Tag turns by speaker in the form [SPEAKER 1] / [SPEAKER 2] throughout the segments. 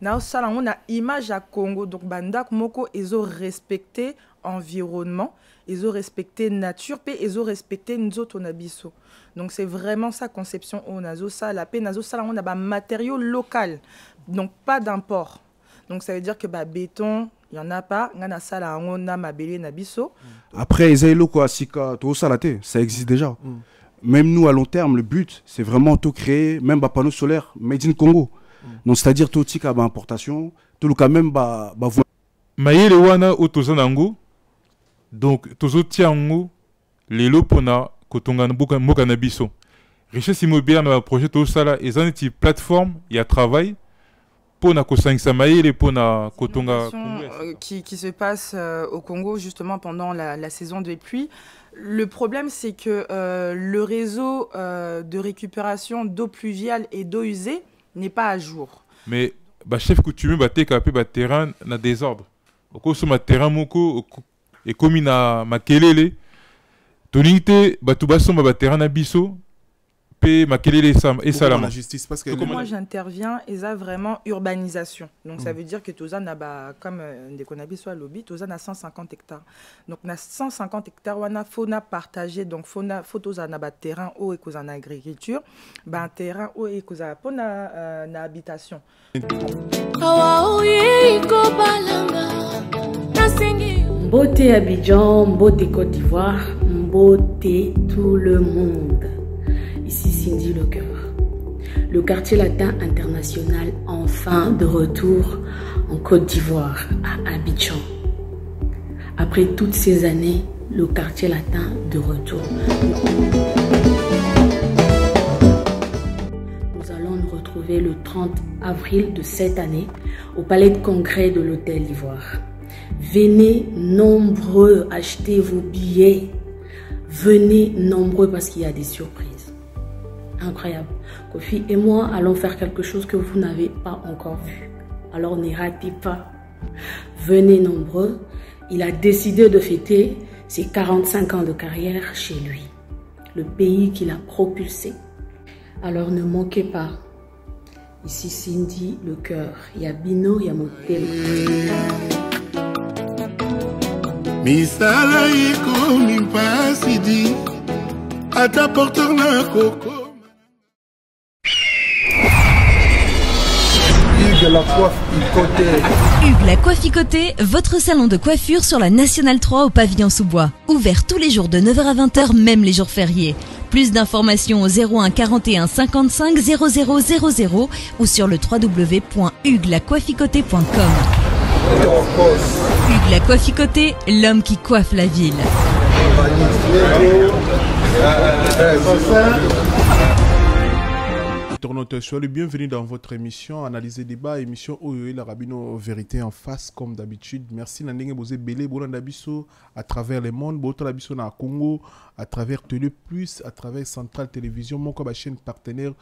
[SPEAKER 1] na sala on a image à Congo donc bandak moko ezo respecter environnement, ezo respecter nature pe ezo respecter nzoto na biso. Donc c'est vraiment ça conception on azo sala pe nazo sala on a ba matériaux local. Donc pas d'import. Donc ça veut dire que bah béton, il y en a pas, ngana sala on a mabele na biso.
[SPEAKER 2] Après ezelo ko asika to salate, ça existe déjà. Même nous à long terme le but c'est vraiment tout créer même ba panneaux solaires made in Congo. Donc c'est-à-dire tout tika ba importation, tout le quand même ba
[SPEAKER 3] Mayele wana otozanango. Donc tozo tiango lelo pona kotonga mboka na biso. Richesse immobilière na projet to sala ezaneti plateforme ya travail pour na kosangisa mayele pour na kotonga
[SPEAKER 1] qui se passe au Congo justement pendant la saison des pluies. Le problème c'est que le réseau de récupération d'eau pluviale et d'eau usée n'est pas à jour.
[SPEAKER 3] Mais ba chef coutumier ba teka pe ba terrain na désordre. Okoso ma terrain moko et comme na makelele tonité ba tubaso ba terrain na biso pe makelele et salama
[SPEAKER 4] la justice parce que
[SPEAKER 1] moi j'interviens et ça vraiment urbanisation. Donc ça veut dire que toza na ba comme des konabi soit lobby toza na 150 hectares. Donc na 150 hectares wana fauna partager donc fauna photos na ba terrain au et en agriculture, ba terrain au et koza pona na habitation.
[SPEAKER 5] Mbote Abidjan, Mbote Côte d'Ivoire, Mbote tout le monde. Ici Cindy Le Cœur. Le quartier latin international enfin de retour en Côte d'Ivoire, à Abidjan. Après toutes ces années, le quartier latin de retour. Nous allons nous retrouver le 30 avril de cette année au palais de congrès de l'Hôtel d'Ivoire. Venez nombreux, achetez vos billets. Venez nombreux parce qu'il y a des surprises. Incroyable. Kofi et moi allons faire quelque chose que vous n'avez pas encore vu. Alors ne ratez pas. Venez nombreux. Il a décidé de fêter ses 45 ans de carrière chez lui. Le pays qu'il a propulsé. Alors ne manquez pas. Ici Cindy Le Cœur. Il y a Bino, il y a Motel.
[SPEAKER 6] Misala yiko mipasidi ata porteur na koko.
[SPEAKER 7] Hugues la Coifficoté.
[SPEAKER 8] Hugues la Coifficoté, votre salon de coiffure sur la Nationale 3 au pavillon sous-bois. Ouvert tous les jours de 9h à 20h, même les jours fériés. Plus d'informations au 01 41 55 00 00 ou sur le www.huguelacoifficoté.com. Hugues la Coifficoté, l'homme qui coiffe la ville.
[SPEAKER 4] Soyez bienvenue dans votre émission Analyse et débat, émission Oyo la Rabino Vérité en face comme d'habitude. Merci Nandenge Bozé Belé, Bolanda Bisso à travers le monde, Bolanda Bisso na Congo, à travers Télé Plus, à travers Centrale Télévision, mon comme chaîne partenaire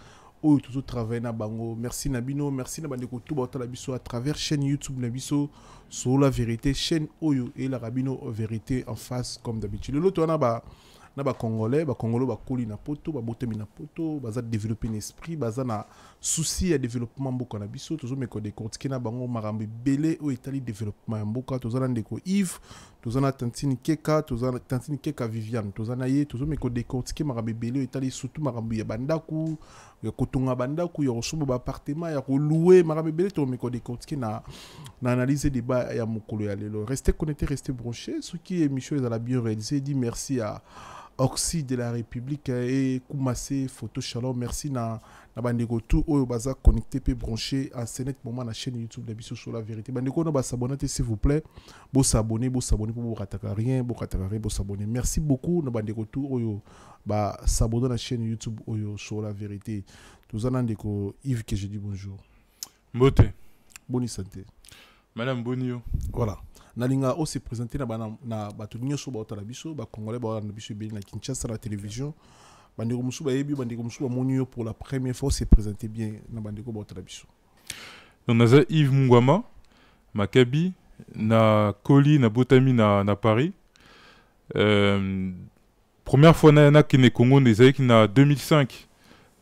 [SPEAKER 4] Oyo toujours travaille na bango. Merci Nabino, merci Nabandeko tout Bolanda Bisso à travers chaîne YouTube Nabisso sur la vérité, chaîne Oyo et la Rabino Vérité en face comme d'habitude. L'autre on a na ba congolais ba koli na poto ba botemi na poto baza développer l'esprit baza na souci ya développement mboka na biso tozo meko de kontiki na bango marambe belé o etali développement ya mboka tozo na ndeko Yves tozo na tantine Keka tozo na tantine Keka Viviane tozo na ye tozo meko de kontiki marambe belé o etali surtout marambe ya bandaku ya kotonga bandaku ya osobo ba appartement ya ko louer marambe belé to meko de kontiki na analyse débat ya mokolo ya lelo. Restez connectés, restez branchés. Ce qui est émission est bien réalisé. Dit merci à Oxy de la République et Koumassé Photo Shalom. Merci na bandeko tout oyo baza connecté pe branché en net moment na chaîne YouTube de Bisso sur la vérité. Bandeko no ba s'abonner s'il vous plaît. Bo s'abonner pour vous rataka rien, bo s'abonner. Merci beaucoup na bandeko tout oyo ba s'abonner na chaîne YouTube oyo sur la vérité. Tous en ndeko Yves que je dis bonjour.
[SPEAKER 3] Mbote.
[SPEAKER 4] Bonne santé.
[SPEAKER 3] Madame Bonio.
[SPEAKER 4] Voilà. Nalinga aussi présenté na bato nyonso ba otala biso ba congolais ba na biso bien na Kinshasa la télévision bandeko musu ba yebi bandeko musu ba monio pour la première fois c'est présenté bien na bandeko ba otala biso.
[SPEAKER 3] Donc naza Yves Mungwama Makabi na Koli na Botami na Paris. Première fois na kine Congo des na 2005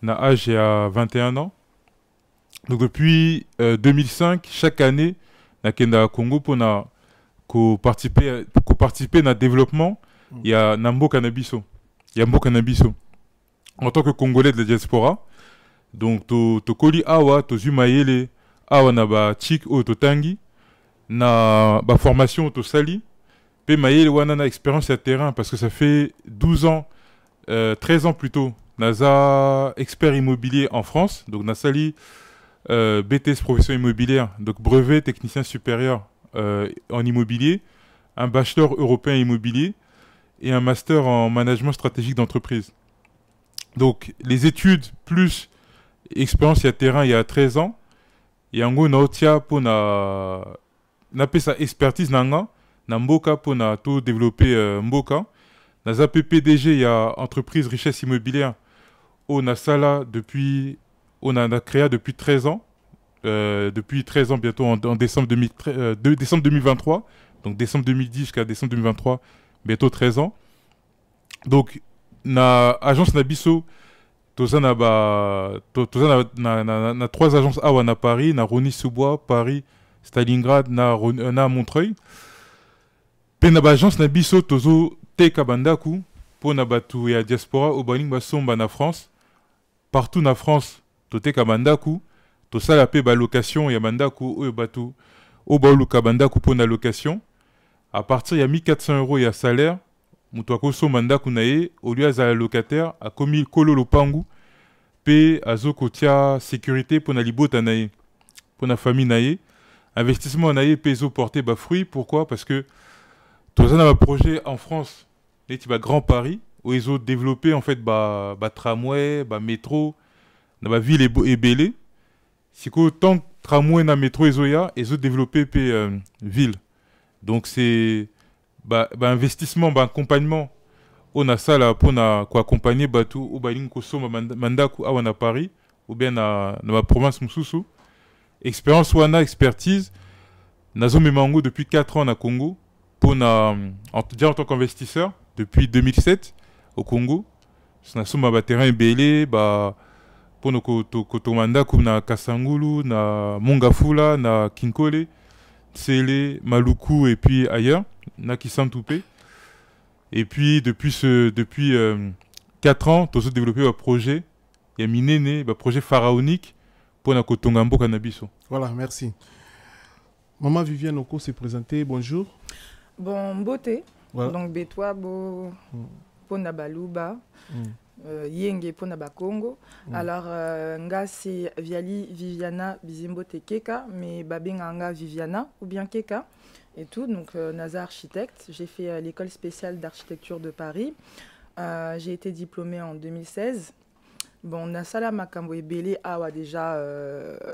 [SPEAKER 3] na âge à 21 ans. Donc depuis 2005, chaque année, na kenda Congo pour na participer na développement, il y a Nambo Cannabiso. Il y a Mbo Cannabiso. En tant que Congolais de la diaspora, donc to koli awa to zumayele awa na ba chik o to tangi na ba formation to sali pe mayele wana na expérience à terrain parce que ça fait 12 ans 13 ans plutôt naza expert immobilier en France, donc na sali BTS profession immobilière, donc brevet technicien supérieur en immobilier, un bachelor européen immobilier et un master en management stratégique d'entreprise. Donc les études plus expérience à terrain il y a 13 ans, et en gros naotia pour na sa expertise nanga na mboka pour na tout développer mboka. Naza PPDG il y a entreprise richesse immobilière on a ça là depuis on a créé depuis 13 ans. Depuis 13 ans bientôt en décembre 2023, donc décembre 2010 jusqu'à décembre 2023, bientôt 13 ans. Donc na agence Nabiso tozana na 3 agences awa na Paris, na Rony-sous-Bois, Paris, Stalingrad, na Montreuil. Pe na agence Nabiso tozo teka bandaku pour na batu ya diaspora au baling basomba na France, partout na France to teka bandaku. To ça la paix location ya mandaku o batu o baluka bandaku pour na location à partir ya 1400 € ya salaire muto akoso mandaku nae au lieu za locataire a commis kolo lopangu pe azoko tia sécurité pour na libota nae pour na famille nae investissement nae peso porter ba fruit. Pourquoi? Parce que to ça na un projet en France et tu vas Grand Paris où ils ont développé en fait ba tramway ba métro na ba ville et belé. Si tant tramway na métro ezoya et zo développer ville. Donc c'est investissement accompagnement on a ça là pour na ko accompagner batu ou baling ko soma mandaku awa na Paris ou bien na ma province mususu. Expérience wana expertise nazo memango depuis 4 ans na Congo pour na en tant qu'investisseur depuis 2007 au Congo. Na soma ba terrain belé pour nos kotomanda comme na Kasangulu, na Mongafula, na Kinkole, Tsele, Maluku et puis ailleurs, na Kisantoupé. Et puis depuis 4 ans, nous avons développé un projet, il y a Minene, un projet pharaonique pour na Kotongambo Cannabiso.
[SPEAKER 4] Voilà, merci. Maman Viviane Oko s'est présentée, bonjour.
[SPEAKER 1] Bon, beauté.
[SPEAKER 4] Voilà.
[SPEAKER 1] Donc Betwa Bo Pona Baluba. Yenge pona Congo. Alors nga c'est Viviana Bizimbo Keka, mais babinga nga Viviana ou bien Keka et tout. Donc Naza architecte. J'ai fait l'école spéciale d'architecture de Paris. J'ai été diplômée en 2016. Bon, Nasala Makambo Ebele awa déjà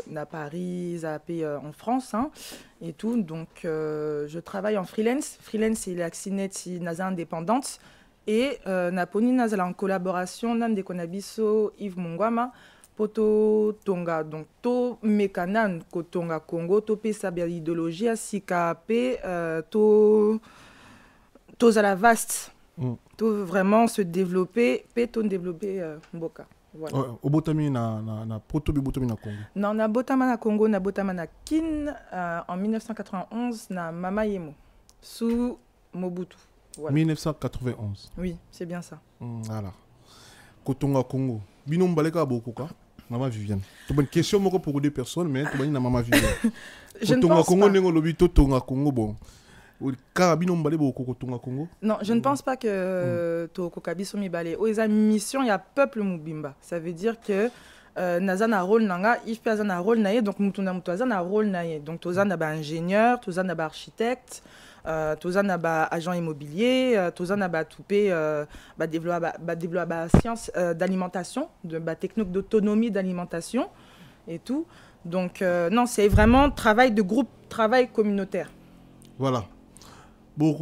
[SPEAKER 1] na Paris, Zapé en France hein, et tout. Donc je travaille en freelance. Freelance c'est l'accinette Naza indépendante. Et Naponi Nazala en collaboration Nande Konabiso Yves Mongwama Poto Tonga. Donc to mekanan ko Tonga Congo to pe sa idéologie à sika pe to zala vaste. To vraiment se développer pe to développer Mboka. Voilà.
[SPEAKER 4] Au Botami na Poto Botami na Congo.
[SPEAKER 1] Non, na Botama na Congo, na Botama na Kin en 1991 na Mama Yemo sous Mobutu. Voilà.
[SPEAKER 4] 1991.
[SPEAKER 1] Oui, c'est bien ça.
[SPEAKER 4] Voilà. Kotonga Congo. Binom baleka bokoka. Maman Viviane. C'est une question pour deux personnes, mais tu na Maman Viviane. Kotonga Congo nengo lobi to Tonga Congo bon. Binom balé boko Kotonga Congo.
[SPEAKER 1] Non, je ne pense pas que to kokabiso mi balé. O eza mission ya peuple mubimba. Ça veut dire que nazana rôle nanga, if pazana rôle naie donc mutuna mutazana rôle naie. Donc tozana ba ingénieur, tozana ba architecte. Tozana ba agent immobilier, tozana ba toupé, développer science d'alimentation, de technique d'autonomie d'alimentation et tout. Donc non, c'est vraiment travail de groupe, travail communautaire.
[SPEAKER 4] Voilà. Bon,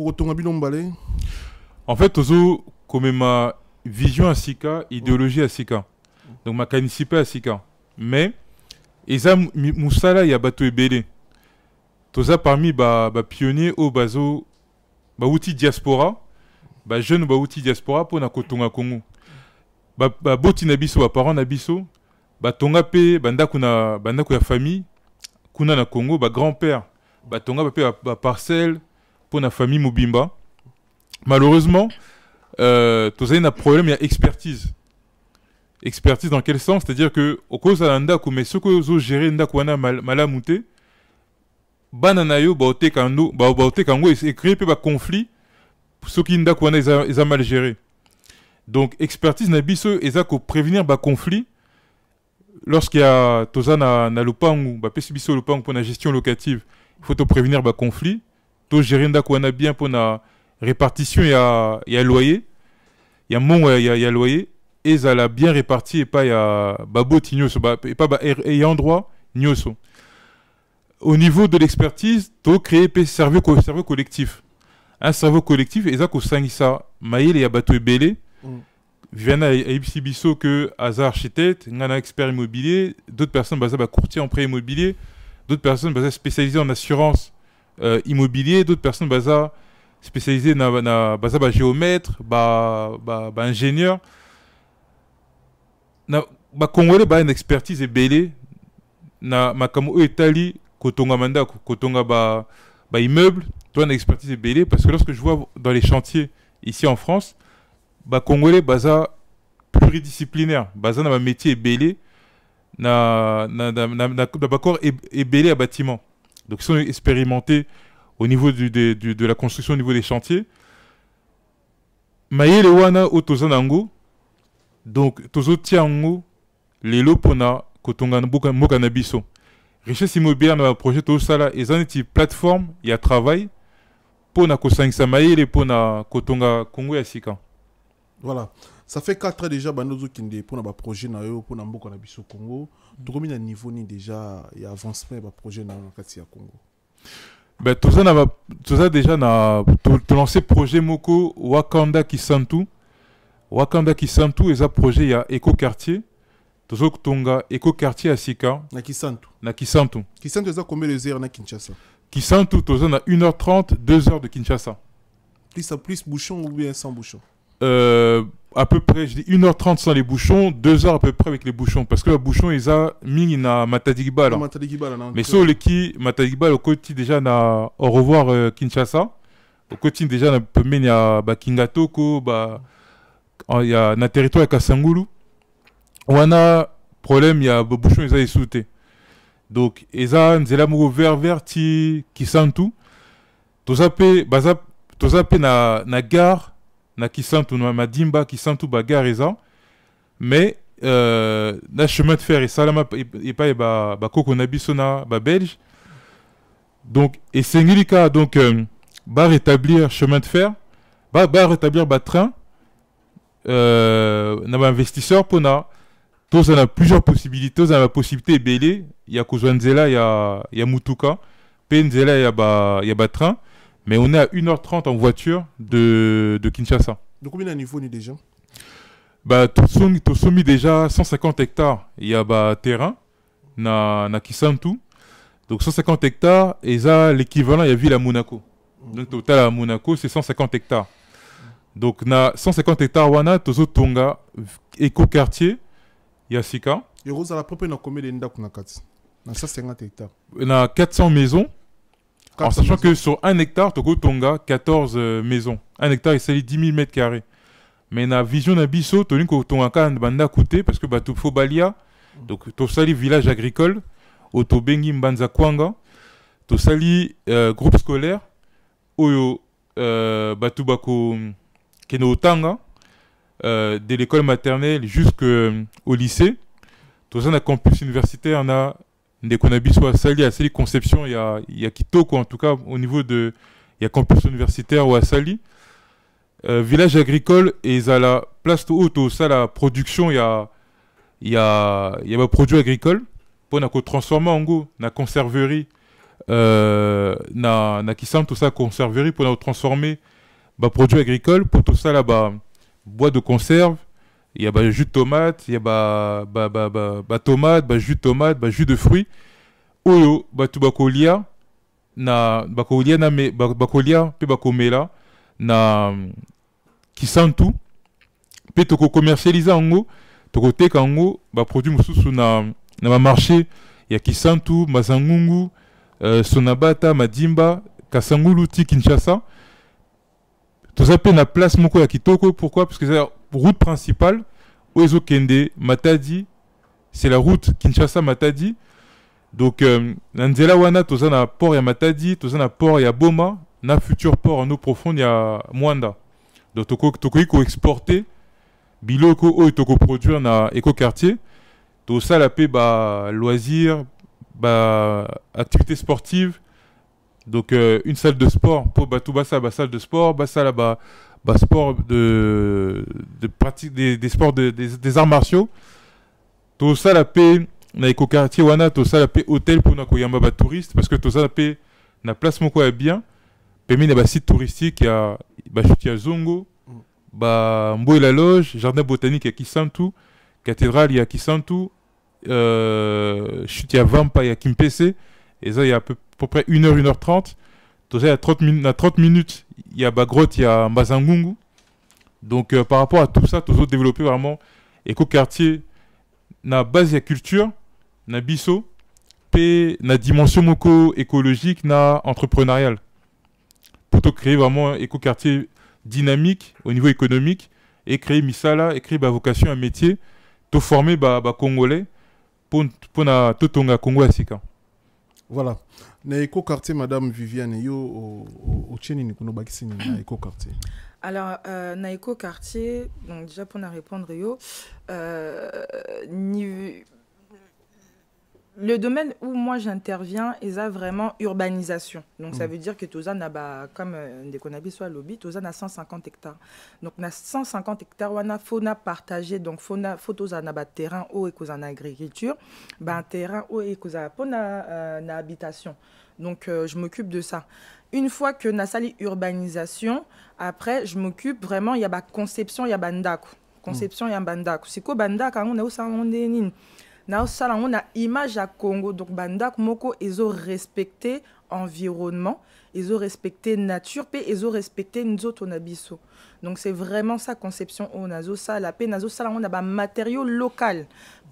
[SPEAKER 3] en fait, tozo comme ma vision à Sika, idéologie à Sika. Donc ma canicipé à Sika. Mais eza musala ya bato ebele. Toza parmi pionniers au bazo outil diaspora, jeune outil diaspora pour na kotonga Congo. Boti na biso, parents na biso, batonga pe bandako ya famille kuna na Congo ba grand-père batonga pe ba parcelle pour na famille mobimba. Malheureusement tozali na problème ya expertise dans quel sens, c'est-à-dire que au cause de ndako mais ce que zo gérer ndako wana malamu te bana na yo baote kango et créer pe ba conflit ce qui ndako wana ils a mal géré. Donc expertise na biso eza ko prévenir ba conflit lorsqu'il y a tozana na lupangu ba pesi biso lupangu pour la gestion locative, il faut te prévenir ba conflit, to gérer ndako wana bien pour na répartition ya loyer, ya mon ya loyer et ça la bien réparti et pas ya babo tinyoso et pas ayant droit nyoso. Au niveau de l'expertise, to créer pe cerveau collectif. Un cerveau collectif et ça ko sangisa maïle ya bato ebele. Viens à Ibiso que Hazard architecte, un expert immobilier, d'autres personnes basées courtier en prêt immobilier, d'autres personnes basées spécialisées en assurance immobilier, d'autres personnes basées spécialisées dans géomètre, ingénieur. Na Congolais ba une expertise ebele na makamo etali kotonga mandako kotonga ba immeuble, toi une expertise ebele parce que lorsque je vois dans les chantiers ici en France Congolais baza pluridisciplinaire, baza na métier belé na bakor belé à bâtiment. Donc ils sont expérimentés au niveau de la construction au niveau des chantiers. Mayele wana otozanango. Donc tozo tiango lelo pona kotonga mboka na biso. Richesse immobilière na projet to sala ezaneti plateforme ya travail pona kosangisa mayele pona kotonga Congo ya sika.
[SPEAKER 4] Voilà, ça fait 4 ans déjà banozo kinde pour un projet na yo pour mboka na biso Congo. To combien de niveau ni déjà il y a avancement ba projet na kati ya Congo.
[SPEAKER 3] Ben toza déjà na to lancer projet moko Wakanda Kisantu. Wakanda Kisantu eza projet ya Eco Quartier. Tozo tonga Eco Quartier à Sika
[SPEAKER 4] na Kisantu.
[SPEAKER 3] Na Kisantu.
[SPEAKER 4] Kisantu eza combien de heures na Kinshasa? Kisantu
[SPEAKER 3] toza na 1h30, 2h de Kinshasa.
[SPEAKER 4] Plus bouchon ou bien sans bouchon?
[SPEAKER 3] À peu près, je dis 1h30 sans les bouchons, 2h à peu près avec les bouchons. Parce que le bouchon, ils ont mis na Matadigibala. Mais sur le qui, Matadigibala, au côté déjà, na au revoir Kinshasa. Au côté déjà, na pemen ya Kingatoko, il y a na territoire de Kasangulu. On a problème, il y a bouchons, ils ont essouté. Donc, ils ont nzela moko vers ti Kisantu. Tozape na gare. Na Kisantu na Madimba Kisantu bagarre eza mais na chemin de fer et salama et pas ba koko na biso na ba belge donc et sengilika donc ba rétablir chemin de fer ba rétablir ba train na ba investisseur pona tous on a plusieurs possibilités, on a la possibilité belé il y a kozwanzela il y a mutuka penzela il y a ba train. Mais on est à 1h30 en voiture de Kinshasa.
[SPEAKER 4] De combien de niveau ni déjà?
[SPEAKER 3] Tosomi déjà 150 hectares. Il y a terrain na Kisantu. Donc 150 hectares et ça l'équivalent il y a ville à Monaco. Donc total à Monaco c'est 150 hectares. Donc na 150 hectares wana tozo tonga éco quartier Yasika.
[SPEAKER 4] Et Rose à la propre na combien de ndako na kati? Na 150 hectares.
[SPEAKER 3] Na 400 maisons. En sachant que sur 1 hectare, Togo Tonga, 14 maisons. 1 hectare, il s'agit 10 000 mètres carrés. Mais na vision na biso, Togo Tonga kan banda coûté parce que batu Fobalia, donc to sali village agricole, Otobengi Mbanza Kwanga, to sali groupe scolaire, Oyo batu bako Keno Otanga, de l'école maternelle jusqu'au lycée. To sali na campus universitaire, on a Ndekonabiso à Sali Conception, il y a Kitoko en tout cas au niveau de il y a campus universitaire ou à Sali village agricole et à la place tout haut ça la production il y a des produits agricoles pour na ko transformer en go na conserverie na Kisantu tout ça conserverie pour na transformer ba produits agricoles pour tout ça là bas bois de conserve. Il y a jus de tomate, il y a tomate, jus de tomate, jus de fruits. Oyo bakolia na me bakolia pe bakomela na Kisantu pe toko commercialiser ngo tokote kango ba produit mususu na ba marché ya Kisantu, Mazangungu, Sonabata, Madimba, Kasangulu, ti Kinshasa. Tout ça pe na place moko ya kitoko. Pourquoi? Parce que c'est la route principale Oezo Kende Matadi, c'est la route Kinshasa Matadi. Donc Nanzela wana toza na port ya Matadi, toza na port ya Boma, na futur port en eau profonde ya Mwanda. Donc toko exporter biloko oyo toko produire na éco-quartier. Tout ça la paix bah loisirs, bah activités sportives. Donc une salle de sport pour tout basa bah salle de sport, basa là bah sport de pratique des sports des arts martiaux. Tout ça la paix na éco-quartier wana, tout ça la paix hôtel pour na koyamba ba touristes parce que tout ça la paix na place moko ya bien. Permis na ba site touristique ya ba chuti ya Zongo, ba Mboé la Loge, jardin botanique ya Kisantu, cathédrale ya Kisantu, chute ya Vampa ya Kimpese, et ça il y a à peu près 1h, 1h30. Tout ça il y a 30 minutes, il y a ba grotte, il y a Mbazangungu. Donc par rapport à tout ça, tout ça développé vraiment éco-quartier na base ya culture, na biso, pe na dimension moko écologique na entrepreneuriale. Pour créer vraiment un éco-quartier dynamique au niveau économique et créer misala et créer vocation un métier to former congolais pour na totonga Congo asika.
[SPEAKER 4] Voilà. Na éco-quartier madame Viviane yo au cheni ni kuno bakisi na éco-quartier.
[SPEAKER 1] Alors na éco-quartier donc déjà pour na répondre yo le domaine où moi j'interviens est vraiment urbanisation. Donc ça veut dire que Tozan a, comme des connabis soit lobby, Tozan a 150 hectares. Donc on a 150 hectares, on a fauna partagé, donc fauna Tozan a terrain haut et qu'on a agriculture, un terrain haut et qu'on a habitation. Donc je m'occupe de ça. Une fois que na sali urbanisation, après je m'occupe vraiment, il y a conception, il y a bandaku. Conception, il y a bandaku. C'est quoi bandaku? On a aussi un on a image à Congo, donc bandak moko ils ont respecté environnement, ils ont respecté nature, et ils ont respecté nzoto nabiso. Donc c'est vraiment ça conception on a ça la paix nazo ça on a ba matériaux local,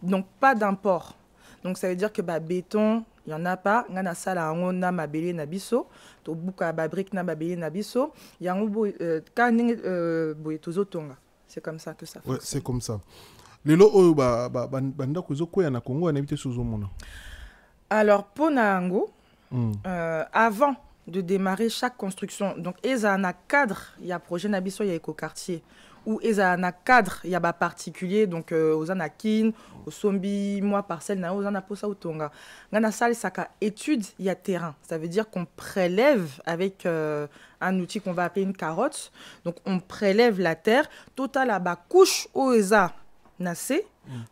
[SPEAKER 1] donc pas d'import. Donc ça veut dire que ba béton il y en a pas, ngana sala on a mabélé nabiso, to buka ba brique na mabélé nabiso, yango kaning boye tozo tonga. C'est comme ça que ça fonctionne.
[SPEAKER 4] Ouais, c'est comme ça. Lelo oyo banda kuzo koya na Congo na bité sozo mona.
[SPEAKER 1] Alors pour Nango avant de démarrer chaque construction donc eza un cadre il y a projet nabiso il y a éco-quartier ou eza un cadre il y a ba particulier donc aux anakin au sombi moi parcelle na aux anaposa utonga ngana sale saka étude il y a terrain ça veut dire qu'on prélève avec un outil qu'on va appeler une carotte donc on prélève la terre total à ba couche au eza Nassé,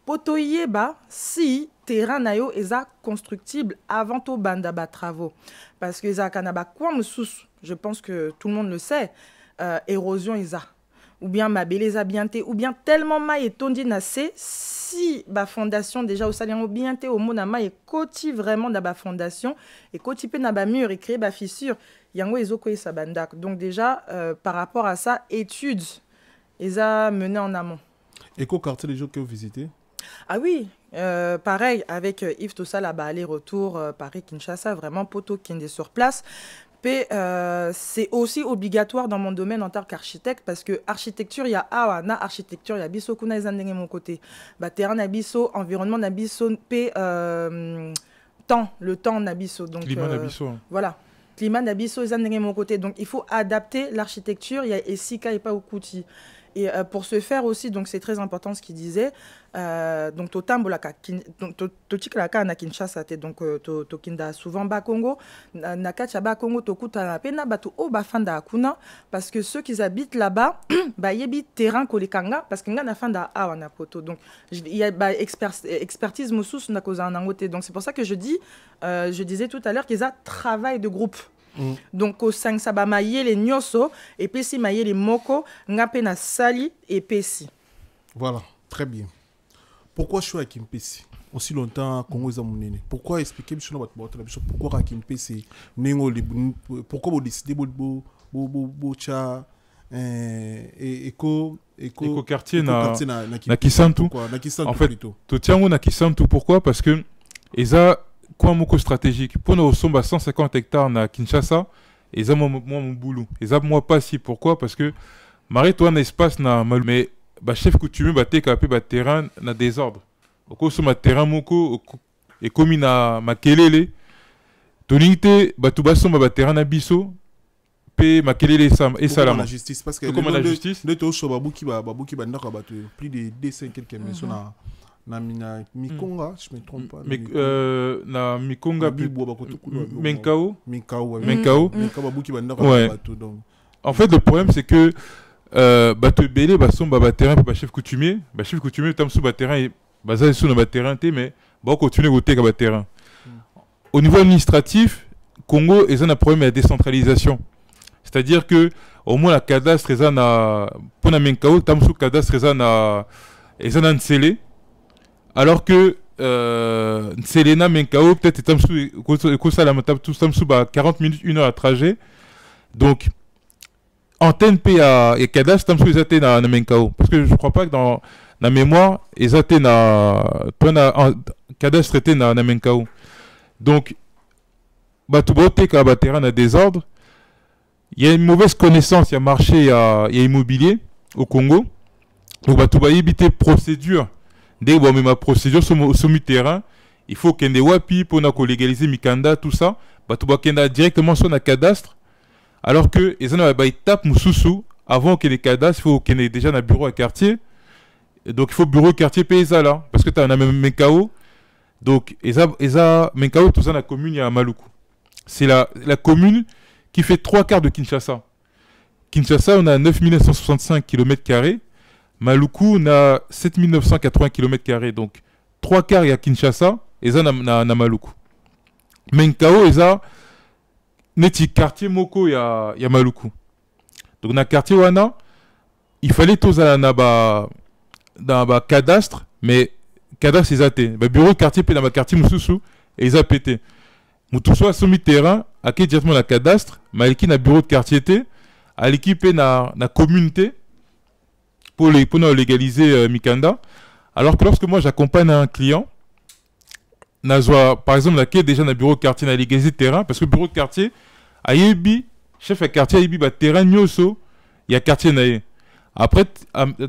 [SPEAKER 1] potoye ba si terrain nayo eza constructible avant to banda ba travaux parce que eza kanaba kwa msous je pense que tout le monde le sait érosion eza ou bien ma beleza bienté ou bien tellement ma etondi nassé si ba fondation déjà au salien bienté au mona ma et koti vraiment da ba fondation et koti pe na ba mur et créer ba fissure yango ezoko esa bandak donc déjà par rapport à ça études eza mené en amont.
[SPEAKER 4] Éco-quartier les jours que vous visitez?
[SPEAKER 1] Ah oui, pareil avec Yves Tossal là-bas, aller-retour Paris-Kinshasa, vraiment poto qui est sur place. C'est aussi obligatoire dans mon domaine en tant qu'architecte parce que architecture, il y a na architecture, il y a biso kuna izandenge mon côté. Bah terrain nabiso, environnement nabiso, temps, le temps nabiso. Donc
[SPEAKER 3] climat nabiso.
[SPEAKER 1] Voilà. Climat nabiso izandenge mon côté. Donc il faut adapter l'architecture, il y a Esika et pas Okuti. Et pour ce faire aussi, donc c'est très important ce qu'il disait. Donc totambolaka, totikalaka na Kinshasa te donc tokinda souvent ba Congo, na kacha ba Congo tokuta na pena batu o bafanda kuna parce que ceux qui habitent là-bas ba yebi terrain kolekanga parce que nga na fanda awa na poto. Donc il y a ba expertise mususu na koza nangote. Donc c'est pour ça que je disais tout à l'heure qu'ils a travail de groupe. Donc au 5 saba maye les nyoso et pesi maye les moko ngape na sali et pesi.
[SPEAKER 4] Voilà, très bien. Pourquoi choix à Kimpesi aussi longtemps Congo est amunene? Pourquoi expliquer sur notre pourquoi à Kimpesi nengo pourquoi vous décidez cha
[SPEAKER 3] Éco-quartier na Kisantu. En fait, tu tiens na Kisantu, pourquoi? Parce que ils ont quoi moko stratégique. Pour nous, sommes à 150 hectares na Kinshasa, ils ont mon boulot. Ils ont moi pas si. Pourquoi? Parce que Marie, toi, un espace na mal, mais bah chef coutumier bah t'es capé bah terrain na désordre. Au cours sur ma terrain moko et comme na makelele, tonité bah tout bas sur ma terrain na biso. Pe makelele et salam.
[SPEAKER 4] La justice parce que
[SPEAKER 3] comme la justice.
[SPEAKER 4] De tout sur babouki bah n'a pas plus de 200 quelques maisons na Mikonga, je me trompe pas.
[SPEAKER 3] Mais na Mikonga
[SPEAKER 4] Menkao babouki bah n'a pas tout donc.
[SPEAKER 3] En fait le problème c'est que bateau belé sont terrain pour chef coutumier tam sous terrain et bazar sous na terrain mais ba continuer voter ka terrain. Au niveau administratif, Congo ils ont un problème de décentralisation. C'est-à-dire que au moins la cadastre est na pour na Menkao tam sous cadastre est na Nsele alors que Nsele na Menkao peut-être tam sous ko ça la tout tam sous 40 minutes 1 heure à trajet. Donc antenne P et cadastre tam sous ils étaient na Menkao parce que je crois pas que dans la mémoire ils étaient na cadastre était na Menkao. Donc tout boté ka terrain na désordre. Il y a une mauvaise connaissance, il y a marché, il y a immobilier au Congo. Donc, tu vas éviter procédure. Dès que ma procédure sur le terrain, il faut qu'il y ait des wapi pour légaliser Mikanda, tout ça. Tu vas directement sur le cadastre. Alors que les gens ont étape moussoussou avant qu'il y ait des cadastres, il faut qu'il y ait déjà un bureau à quartier. Donc, il faut bureau quartier PSA là. Parce que tu as un même Menkao. Donc, Menkao, tout ça, la commune, il y a Maluku. C'est la commune qui fait 3/4 de Kinshasa. Kinshasa, on a 9965 km². Maluku, on a 7980 km². Donc, 3/4 il y a Kinshasa, et ça, on a Maluku. Menkao, et ça, neti quartier Moko, il y a Maluku. Donc, dans le quartier Wana, il fallait tous aller dans le cadastre, mais cadastre, ils ont été. Le bureau de quartier, dans le quartier Moussoussou, et ils ont pété. Moussoussou a soumis terrain, à qui directement la cadastre, mais l'équipe na bureau de quartier à l'équipe na communauté pour légaliser Mikanda. Alors que lorsque moi j'accompagne un client, par exemple laquelle déjà na bureau de quartier na légaliser terrain parce que bureau de quartier a yebi chef de quartier a yebi terrain nyoso il y a quartier naé. Après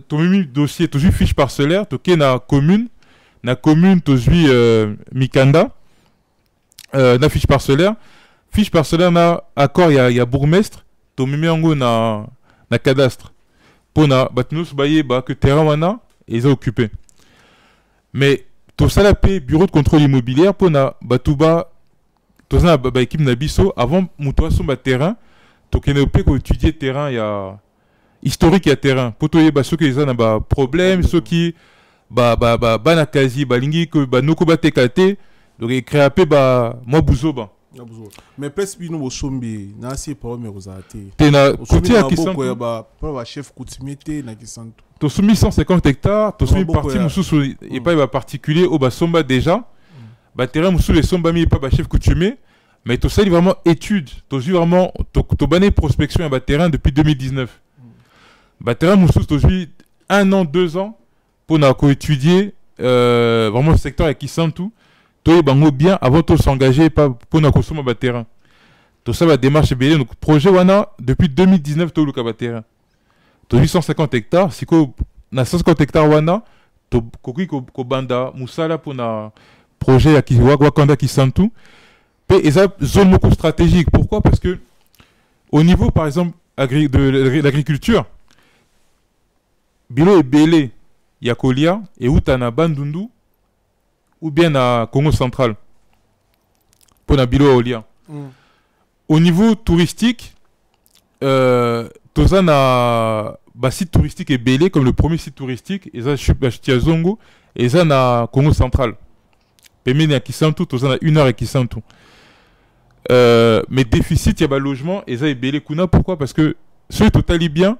[SPEAKER 3] ton même dossier toujours fiche parcellaire toké na commune toujours Mikanda na fiche parcellaire. Fiche parcellaire na accord il y a bourgmestre to mimi yango na cadastre pour na batnus baye que terrain wana ils ont occupé mais to ça la paie bureau de contrôle immobilier pour na batuba to ça ba équipe na biso avant muto so ba terrain to kene pe ko étudier terrain il y a historique il y a terrain pour to yeba ceux qui ont ba problème ceux qui ba na quasi ba lingi que ba noko ba tekate donc il crée pe ba moi buzoba.
[SPEAKER 4] Mais presque nous au sombi na si problème rosati
[SPEAKER 3] tena côté à Kisantu
[SPEAKER 4] ba chef coutumier na Kisantu
[SPEAKER 3] to soumis 150 hectares to soumis partie mususu et pas ba particulier au ba somba déjà ba terrain mususu les somba mi pas ba chef coutumier mais to ça vraiment étude to vraiment to bané prospection à ba terrain depuis 2019 ba terrain mususu to 1 an 2 ans pour na ko étudier vraiment le secteur à Kisantu to bango bien avant de s'engager pour na consommer ba terrain. Tout ça va démarche belé donc projet wana depuis 2019 to luka ba terrain. To 850 hectares, si ko na 150 hectares wana to koki ko banda musala pour na projet ya Wakanda Kisantu. Pe eza zone moko stratégique. Pourquoi? Parce que au niveau par exemple de l'agriculture bilo ebele ya kolia et utana bandundu ou bien à Congo central pour na bilo olia. Au niveau touristique toza na site touristique est belé comme le premier site touristique et ça Chia Zongo et ça na Congo central. Pemene à Kisantu toza na 1 heure à Kisantu. Mais déficit il y a logement et ça est belé kuna pourquoi? Parce que ce total bien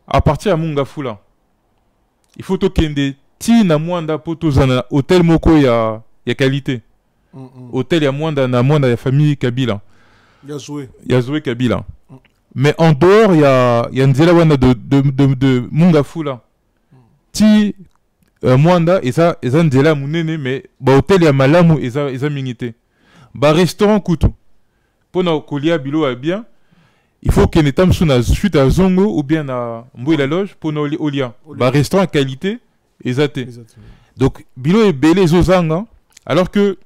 [SPEAKER 3] à partir à Mongafula. Il faut tokende ti na mwanda poto zana hôtel moko ya qualité. Hôtel ya mwanda na mwanda ya famille Kabila.
[SPEAKER 4] Ya Zoé
[SPEAKER 3] Kabila. Mais en dehors, il y a Nzela wana de Mungafu là. Ti Mwanda, et ça Nzela Munene, mais ba hôtel ya malamu, et ça mingité. Ba restaurant kutu. Pour na kolia bilo a bien, il faut que netam suna suite à Zongo ou bien à Mboué la loge pour na olia. Ba restaurant qualité, et ça té. Donc bilo est belé zozanga, alors que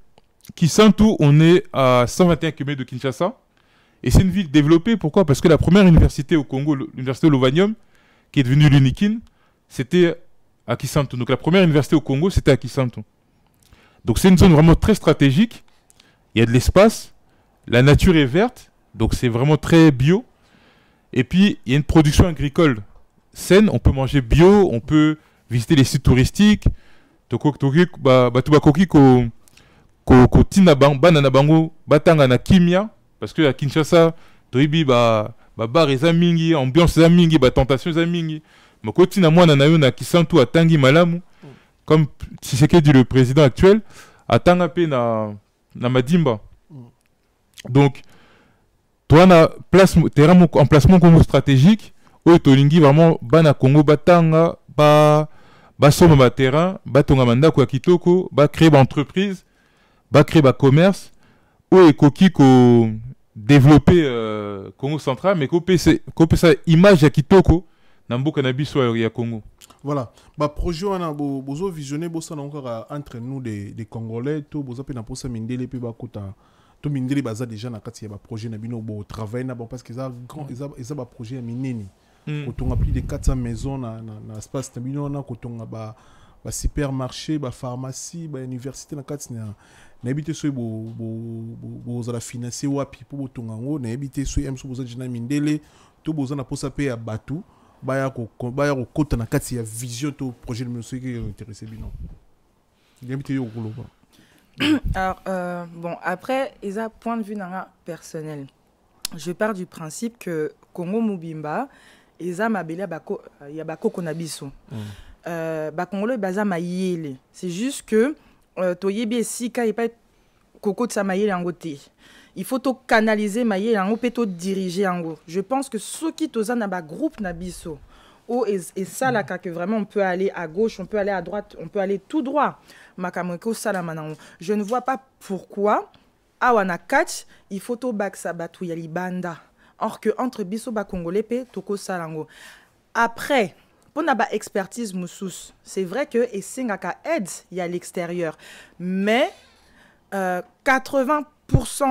[SPEAKER 3] Kisantu, on est à 121 km de Kinshasa. Et c'est une ville développée, pourquoi? Parce que la première université au Congo, l'université Lovanium, qui est devenue l'Unikin, c'était à Kisantu. Donc la première université au Congo, c'était à Kisantu. Donc c'est une zone vraiment très stratégique. Il y a de l'espace, la nature est verte, donc c'est vraiment très bio. Et puis il y a une production agricole saine, on peut manger bio, on peut visiter les sites touristiques. Batanga na kimia. Parce que à Kinshasa, toibi bar eza mingi, ambiance eza mingi, tentation eza mingi. Mais quand na mwana na yo na Kisantu atangi malamu, comme si c'est que dit le président actuel, atanga pe na Madimba. Donc toi na place terrain emplacement Congo stratégique, où tolingi vraiment bana Congo batanga ba soma ba terrain, ba tonga mandako ya kitoko, ba créer ba entreprise, ba créer ba commerce, où ekoki ko développer Congo central, mais qu'on peut ça image à Kitoko na mboka na biso ya Congo.
[SPEAKER 4] Voilà, bah projet on a besoin visionner bossa encore entre nous des Congolais, tout bossa pe na posa mindele pe ba kota to mindele baza déjà na kati ya ba projet na bino bo travail na bon parce que ça grand ils ba projet ya minene. Kotonga plus de 400 maisons na espace na bino na kotonga ba supermarché, ba pharmacie, ba université na kati na n'habite soit beaux la financer wapi pour botongango n'habite soit emso beaux jina mindele tout beaux na posa pe ya batu baya ko kota na kati ya vision to projet de monsieur qui est intéressé bino n'habite yo kolo.
[SPEAKER 1] Alors bon après ils a point de vue personnel. Je pars du principe que Congo Mubimba ils a mabela bako ya bako konabiso. Ba Congolais baza mayele. C'est juste que toyebi esika epa koko tsamaye yango te. Il faut to canaliser maye yango pe to diriger yango. Je pense que ceux qui toza na ba groupe na biso o et ça là que vraiment on peut aller à gauche, on peut aller à droite, on peut aller tout droit. Makamoko sala manango. Je ne vois pas pourquoi awana catch il faut to baksa batu ya libanda. Or que entre biso ba Congolais pe toko salango. Après pour na ba expertise moussous, c'est vrai que et singaka aide il y a l'extérieur, mais 80%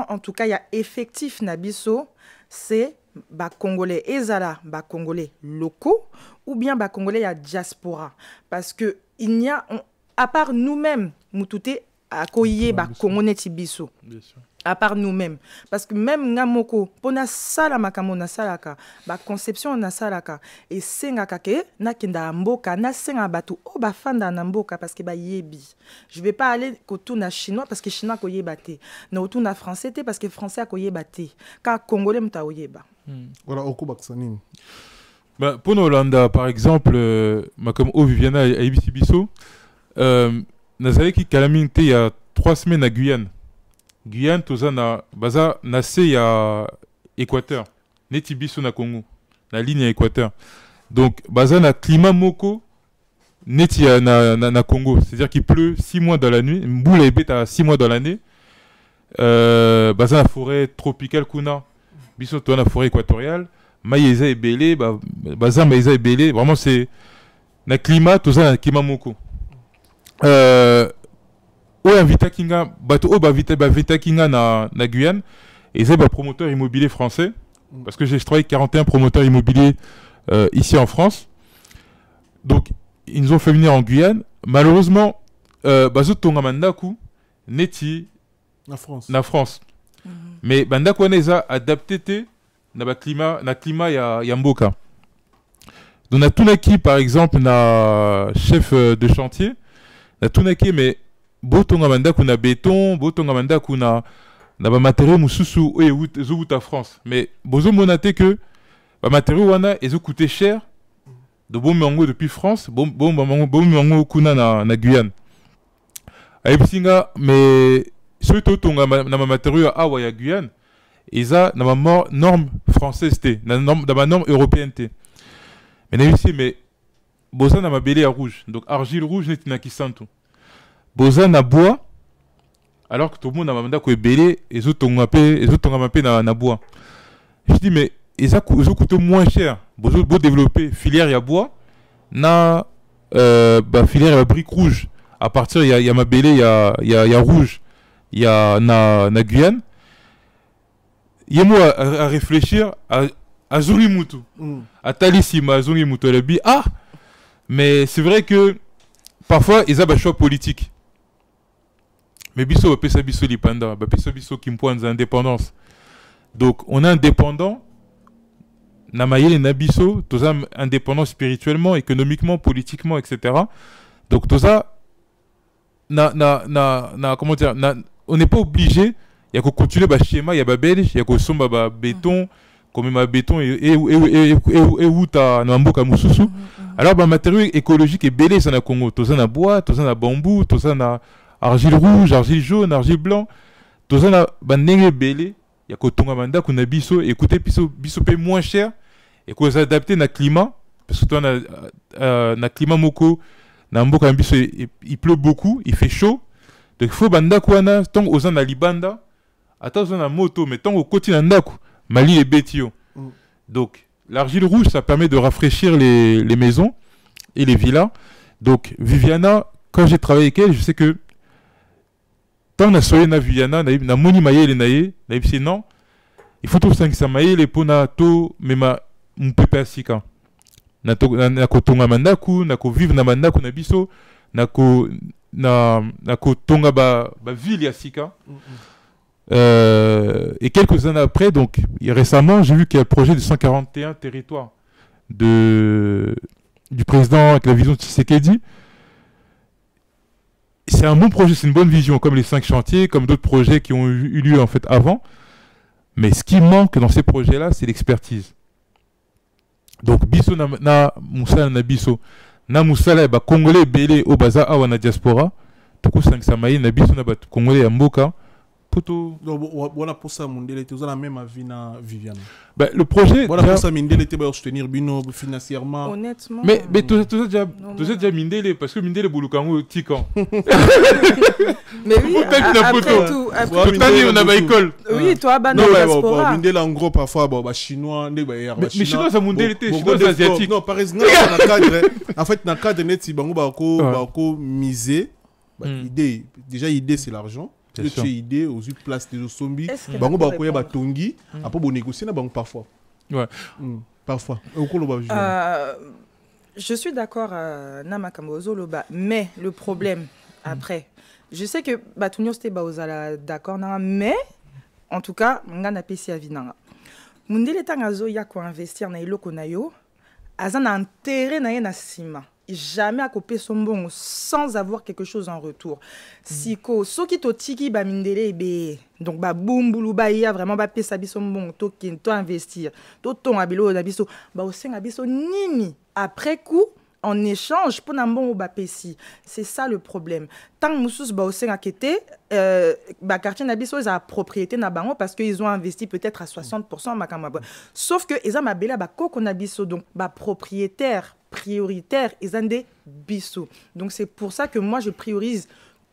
[SPEAKER 1] en tout cas il y a effectif nabiso, c'est ba Congolais ezala ba Congolais locaux ou bien ba Congolais ya diaspora parce que il n'y a à part nous-mêmes mutute akoye ba Congolais tibiso. Bien sûr. À part nous-mêmes. Parce que même Ngamoko, pona sala makamona salaka, ba conception na salaka, et sengaka ke, na kenda mboka, na senga batu, o ba fanda na mboka, parce que ba yebi. Je vais pas aller kotou na chinois, parce que chinois ko yebate. Na otou na français, parce que français a ko yebate. Car congolais mta oyeba.
[SPEAKER 4] Voilà, oko baksanine.
[SPEAKER 3] Bah, pour Hollanda, par exemple, comme O Viviana à Ibisibiso, Nazare qui calamine il y a 3 semaines à Guyane. Guyane, toza na baza nase ya Équateur, neti biso na Congo, la ligne à Équateur. Donc baza na climat moko neti na Congo, c'est-à-dire qu'il pleut 6 mois dans la nuit, mboula ebet à 6 mois dans l'année. Baza na forêt tropicale kuna, biso toza na forêt équatoriale, maïeza est belé, baza maïeza est belé, vraiment c'est na climat toza na climat moko. Oya Vita Kinga, bato o ba Vita Kinga na Guyane, et c'est un promoteur immobilier français, parce que j'ai travaillé avec 41 promoteurs immobiliers ici en France. Donc, ils nous ont fait venir en Guyane. Malheureusement, bazo tonga mandaku neti na France. Mais bandaku neza adapté te na climat ya mboka. Donc na tunaki par exemple na chef de chantier, na tunaki mais botonga mandaku na béton, botonga mandaku na ba matériaux mususu ezo France. Mais bozo monate que ba matériaux wana ezo coûter cher. De bon mango depuis France, bon mango kuna na Guyane. Aïpsinga, mais ceux qui ont na matériaux à Awa ya Guyane, ils ont na norme française dans ma norme européenne mais mais boza na mabele à rouge donc argile rouge n'est na kisantu boza na bois alors que tout le monde a mandé ko ebele ezotonga mpe na bois. Je dis mais ça coûte moins cher beau développer filière ya bois na filière ya brique rouge à partir il y a mabele il y a rouge il y a na Guyane. Il y a moi à réfléchir à Zuri Mutu à Talisima Zuri Mutu mais c'est vrai que parfois ils ont un choix politique. Mais biso va pesa biso lipanda, va pesa biso kimpoanza indépendance. Donc on est indépendant. Na mayele na biso, toza indépendant spirituellement, économiquement, politiquement, etc. Donc toza comment dire, on n'est pas obligé. Il y a que continuer ba schéma, il y a ba belge, il y a que somba ba béton, comme ma béton et où ta na mboka mususu. Alors ba matériaux écologiques et belé ça na Congo, toza na bois, toza na bambou, toza na argile rouge, argile jaune, argile blanc, toza na ba ndenge belé, il y a que tonga manda kuna biso, écoutez biso paye moins cher et qu'on s'adapter na climat parce que toi na climat moko na mboka biso il pleut beaucoup, il fait chaud. Donc il faut banda kwana tant aux na libanda. Attention à moto, mais tant au quotidien d'Aku, Mali et Bétio. Donc, l'argile rouge, ça permet de rafraîchir les maisons et les villas. Donc, Viviana, quand j'ai travaillé avec elle, je sais que tant on a soyé na Viviana, na moni maye les naye, na ipsi non, il faut tout ça que ça maye les pona to, mais ma mpepe asika. Na ko tonga mandaku, na ko vivre na mandaku na biso, na ko tonga ba ville asika. Et quelques années après, donc récemment, j'ai vu qu'il y a le projet de 141 territoires du président avec la vision de Tshisekedi. C'est un bon projet, c'est une bonne vision, comme les 5 chantiers, comme d'autres projets qui ont eu lieu en fait avant. Mais ce qui manque dans ces projets-là, c'est l'expertise. Donc, biso na musala na biso, na musala ba congolais belé au baza awa na diaspora, toko 500 maïs na biso na ba congolais ya mboka.
[SPEAKER 4] Voilà pour ça, Mundele était la même avis na Viviane.
[SPEAKER 3] Le projet.
[SPEAKER 4] Voilà pour ça, Mundele était soutenir Bino financièrement.
[SPEAKER 1] Honnêtement.
[SPEAKER 3] Mais tu as déjà Mindele parce que Mindele Boulukango Tikan.
[SPEAKER 1] Mais oui, après tout,
[SPEAKER 3] on a école.
[SPEAKER 1] Oui, toi, bah non, diaspora.
[SPEAKER 4] Mindele en gros parfois, chinois,
[SPEAKER 3] mais chinois ça Mundele était chinois asiatique.
[SPEAKER 4] Non, par exemple, en fait, dans le cadre net, si bango bako miser, déjà idée c'est l'argent. Tu idée aux places des zombies bango ba koya ba tongi après bon négocier na bango parfois parfois
[SPEAKER 1] je suis d'accord na makambo zoloba mais le problème après je sais que batunyo c'était baozala d'accord na mais en tout cas nga na pesi avinanga mundele tanga zo ya ko investir na iloko na yo azana intérêt na ye na sima jamais à couper son bon sans avoir quelque chose en retour. Siko, so qui to tiki ba mindele be donc ba boum boulou ba ya vraiment ba pesa biso bon to kin to investir to ton abilo na biso ba osenga biso nini après coup en échange pour un bon ba pesi. C'est ça le problème. Tant musus ba osenga kete ba quartier na biso za propriété na bango parce que ils ont investi peut-être à 60% makamaba. Sauf que eza mabela ba koko na biso donc ba propriétaire prioritaire et zandé biso. Donc c'est pour ça que moi je priorise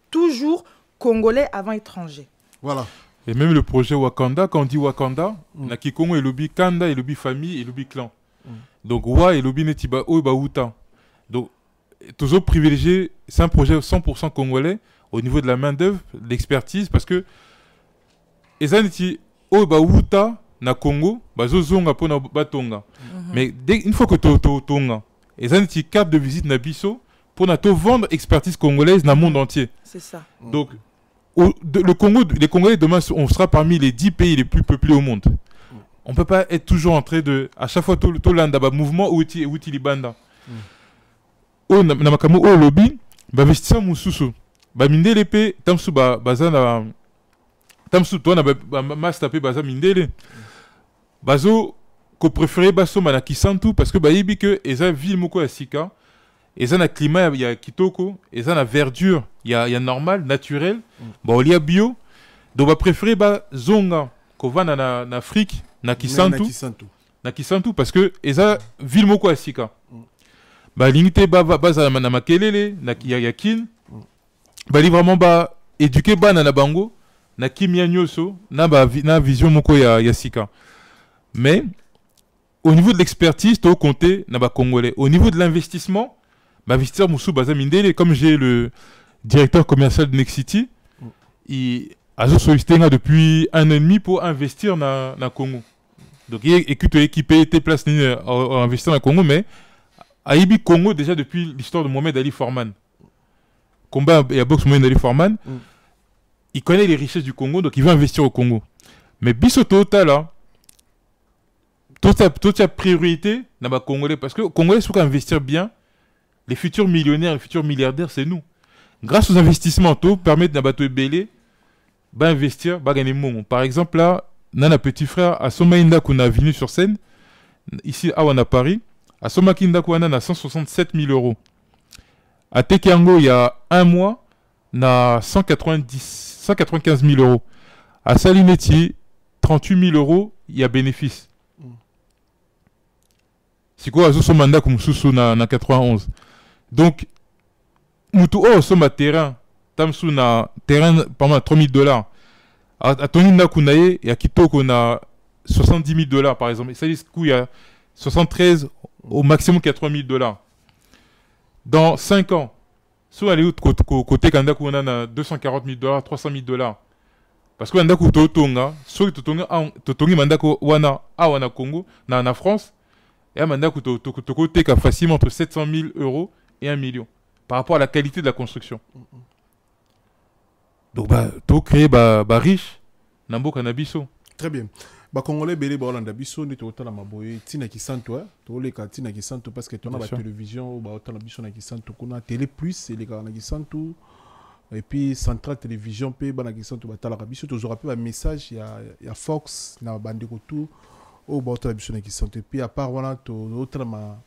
[SPEAKER 1] toujours congolais avant étranger.
[SPEAKER 4] Voilà.
[SPEAKER 3] Et même le projet Wakanda, quand on dit Wakanda, na Kikongo et lobby Kanda et lobby famille et lobby clan. Donc Wa et lobby Netiba O et Bauta. Donc toujours privilégié, c'est un projet 100% congolais au niveau de la main d'œuvre, l'expertise parce que ezaniti O et Bauta na Congo, bazozonga pona batonga. Mais une fois que tonga et ça, c'est une carte de visite na biso pour vendre expertise congolaise dans le monde entier.
[SPEAKER 1] C'est ça.
[SPEAKER 3] Donc, le Congo, les Congolais, demain, on sera parmi les 10 pays les plus peuplés au monde. On ne peut pas être toujours en train de... À chaque fois, tout le mouvement ou libanda. Au Namakamo, au lobby, investisseur Moussousou. Mindele l'épée, Tamsou, Bazana... Tamsou, toi, Mas tapé Baza Mindele. Bazo... que préféré baso manaki santu parce que bayibi que eza ville moko ya sika eza na climat ya kitoko eza na verdure ya normal naturel ba olia bio donc ba préféré ba zonga ko vana na Afrique na Kisantu parce que eza ville moko ya sika balingi te bazala na makelele na yakin bali vraiment ba éduquer bana na bango na kimia nyonso na vision moko ya sika. Mais au niveau de l'expertise to compter na ba congolais, au niveau de l'investissement investisseur musu baza mindele, comme j'ai le directeur commercial de Nexity, il a sollicité depuis 1 an et demi pour investir na Congo. Donc il est équipé, était placé à investir dans le Congo, mais Aïbi Congo déjà depuis l'histoire de Mohamed Ali Forman. Combat et à boxe Mohamed Ali Forman, il connaît les richesses du Congo, donc il veut investir au Congo. Mais biso total là, toute sa priorité dans le Congolais, parce que les Congolais sont investir bien, les futurs millionnaires, les futurs milliardaires, c'est nous. Grâce aux investissements, tout permet d'abattre belé, investir, gagner mon. Par exemple là, Nana petit frère, à Somaïnda qu'on a venu sur scène, ici à Paris, à Somakinda qu'on a 167 000 euros. À Tekiango, il y a 1 mois, on a 195 000 euros. À Salineti, 38 000 euros, il y a bénéfice. C'est quoi, à Somanda comme sous na 91. Donc, Moutou, somme à terrain, Tamsou na terrain, par exemple, 3 000 $. À Toninda Kounaye, et à Kitoko, on a 70 000 $, par exemple. Et ça, il y a 73, au maximum 80 000 $. Dans 5 ans, si on est côté Kanda, on a 240 000 $, 300 000 $. Parce que Kanda Totonga, soit Totongi Mandako Wana, Wana Congo, na France, et Mandako Tokote a facilement entre 700 000 € et 1 million. Par rapport à la qualité de la construction. Donc, tout créer riche, Nambo Kanabiso.
[SPEAKER 4] Très bien. Congolais belé Hollanda biso ni to la maboye tina kisanto to le ka tina kisanto parce que ton a la télévision ba otala biso na kisanto kuna télé plus et les ka na kisanto et puis central télévision pe ba na kisanto ba tala biso to rappelle un message ya Fox na bande ko tout au ba otala biso na kisanto et puis à part voilà to otala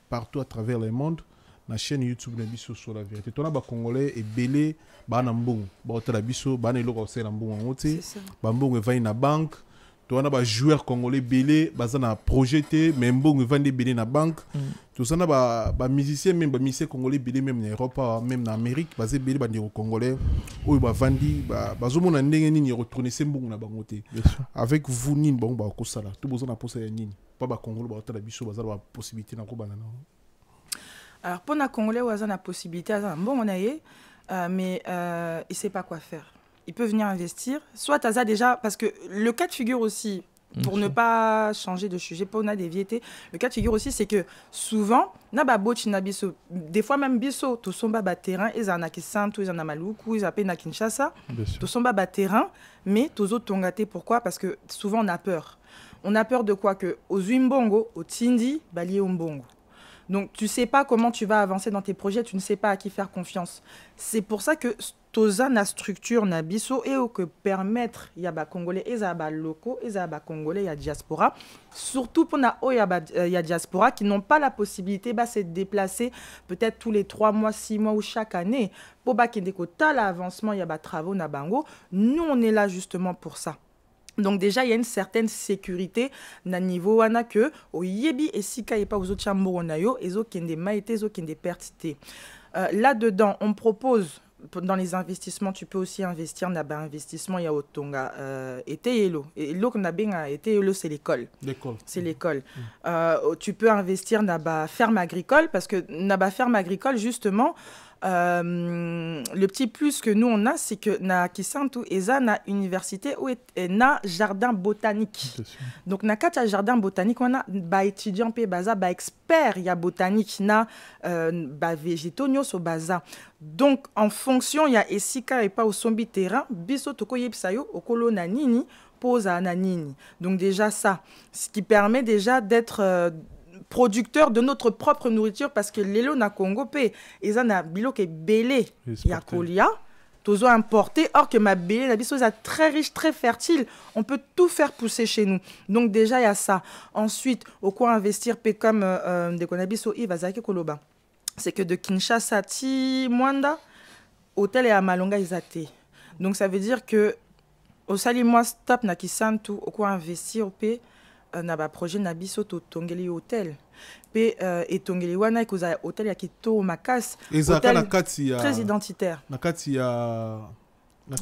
[SPEAKER 4] partout à travers le monde na chaîne YouTube na biso sur la vérité ton ba congolais et belé ba na mbongo ba otala biso ba na eloko osela mbongo ngote ba mbongo va na banque. Tu as des joueurs congolais belé, basé na projeté, même bon vendre belé na banque. Tu as des musiciens même des musiciens congolais belé même en Europe, même en Amérique, basé belé bandi congolais, où ba vandi, bazo mona ndenge nini retourner ces mbongo na bangote. Avec vous nini bon ba kosala, tout besoin na posa ya nini. Pas ba congolais ba tala biso basé ba possibilité na ko banana.
[SPEAKER 1] Alors pour na congolais waza na possibilité ça bon on a mais il sait pas quoi faire. Il peut venir investir, soit Taza déjà, parce que le cas de figure aussi, pour ne pas changer de sujet, pour na déviété, le cas de figure aussi, c'est que souvent, des fois même biso, tout son bas terrain, ils en a qui santo, ils en a maluku, ils appellent na Kinshasa, tout son bas terrain, mais tous autres tongate, pourquoi? Parce que souvent on a peur. On a peur de quoi? Que aux Umbongo, au Tindi, balié Umbongo. Donc, tu ne sais pas comment tu vas avancer dans tes projets, tu ne sais pas à qui faire confiance. C'est pour ça que toza na structure na biso et que permettre y a ba congolais et ya ba locaux et ya ba congolais ya diaspora, surtout pour na ya diaspora qui n'ont pas la possibilité de se déplacer peut-être tous les 3 mois, 6 mois ou chaque année pour ba kende ko ta l'avancement y a ba travaux na bango. Nous on est là justement pour ça. Donc déjà, il y a une certaine sécurité na niveau wana que au yebi et sika et pas aux autres chambo nayo et zo kende maïté zo kende pertité. Là-dedans, on propose dans les investissements, tu peux aussi investir dans investissement ya otonga été yelo. Et l'eau qu'on a bien été yelo c'est l'école. C'est l'école. Tu peux investir dans la ferme agricole parce que dans la ferme agricole justement le petit plus que nous on a, c'est que na Kisantu eza na université ou na jardin botanique. Donc na kata jardin botanique on a ba étudiant pe baza ba expert ya botanique na ba végétaux nyoso baza. Donc en fonction ya esika et pas au sombi terrain biso toko yebsayo okolo na nini posa na nini. Donc déjà ça, ce qui permet déjà d'être producteur de notre propre nourriture parce que l'élo na Congo pe ils en a bilo ke belé ya kolia tozo importé or que ma belé la biso est très riche très fertile, on peut tout faire pousser chez nous. Donc déjà il y a ça. Ensuite au quoi investir pe comme de konabiso ibazaki koloba. C'est que de Kinshasa ti Mwanda hôtel et à Malonga izate. Donc ça veut dire que au sali moi stop na Kisantu au quoi investir pe na ba projet na biso to tongeli hôtel pe et tongeli wana ikoza hôtel ya kito makas hôtel très identitaire
[SPEAKER 4] na kati ya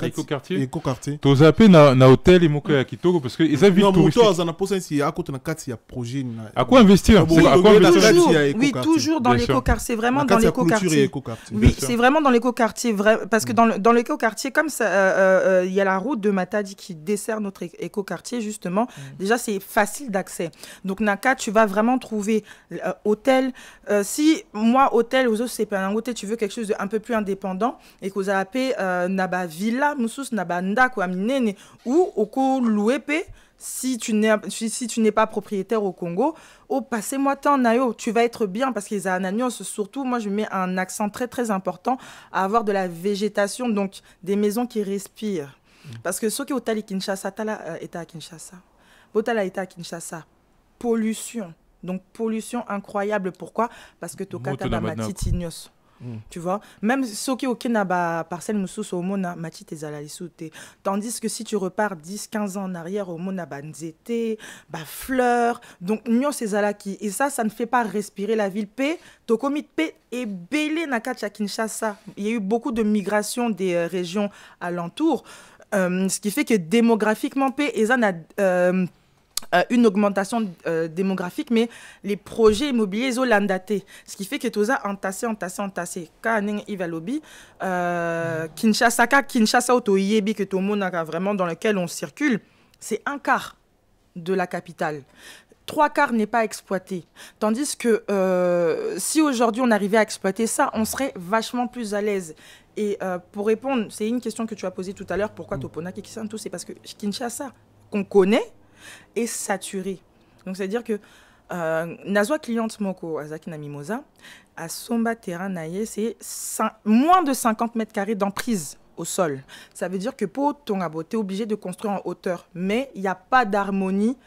[SPEAKER 3] Éco-quartier. Tu as appelé na hôtel et moko ya kitoko parce que ils invitent touristes.
[SPEAKER 4] Non, moto na posa ici à côté na kati ya projet.
[SPEAKER 3] À quoi investir?
[SPEAKER 1] Oui, toujours dans l'éco-quartier, c'est vraiment dans l'éco-quartier. Oui, c'est vraiment dans l'éco-quartier parce que dans l'éco-quartier comme ça il y a la route de Matadi qui dessert notre éco-quartier justement. Déjà c'est facile d'accès. Donc Naka, tu vas vraiment trouver hôtel si moi hôtel aux autres c'est pas un hôtel, tu veux quelque chose de un peu plus indépendant et qu'on a appelé Naba Ville là musus na banda kwa minene ou oko loué pe si tu n'es pas propriétaire au Congo passez-moi tant nayo tu vas être bien parce qu'ils a ananios surtout moi je mets un accent très très important à avoir de la végétation donc des maisons qui respirent parce que ceux qui au Tali Kinshasa tala état à Kinshasa botala état à Kinshasa pollution donc pollution incroyable pourquoi parce que tokata ba matitinos. Tu vois, même ceux qui ont ba parcelle mususu au mona mati tezala lisute tandis que si tu repars 10-15 ans en arrière au mona ba nzete ba fleurs donc nyo ces qui et ça ne fait pas respirer la ville p tokomit p et belé na kacha Kinshasa il y a eu beaucoup de migration des régions alentours ce qui fait que démographiquement p et ça n'a une augmentation démographique, mais les projets immobiliers sont landatés. Ce qui fait que tout ça entassé. Quand il va lobby, Kinshasa, Otoyebi, que tout le monde a vraiment dans lequel on circule, c'est un quart de la capitale. 3/4 n'est pas exploité. Tandis que si aujourd'hui on arrivait à exploiter ça, on serait vachement plus à l'aise. Et pour répondre, c'est une question que tu as posée tout à l'heure, pourquoi Topona Kikisanto, c'est parce que Kinshasa, qu'on connaît, est saturé. Donc c'est-à-dire que Nazwa cliente moko Azaki na Mimosa à Somba Terrain Naye c'est moins de 50 mètres carrés d'emprise au sol. Ça veut dire que pour ton abo tu es obligé de construire en hauteur mais il n'y a pas d'harmonie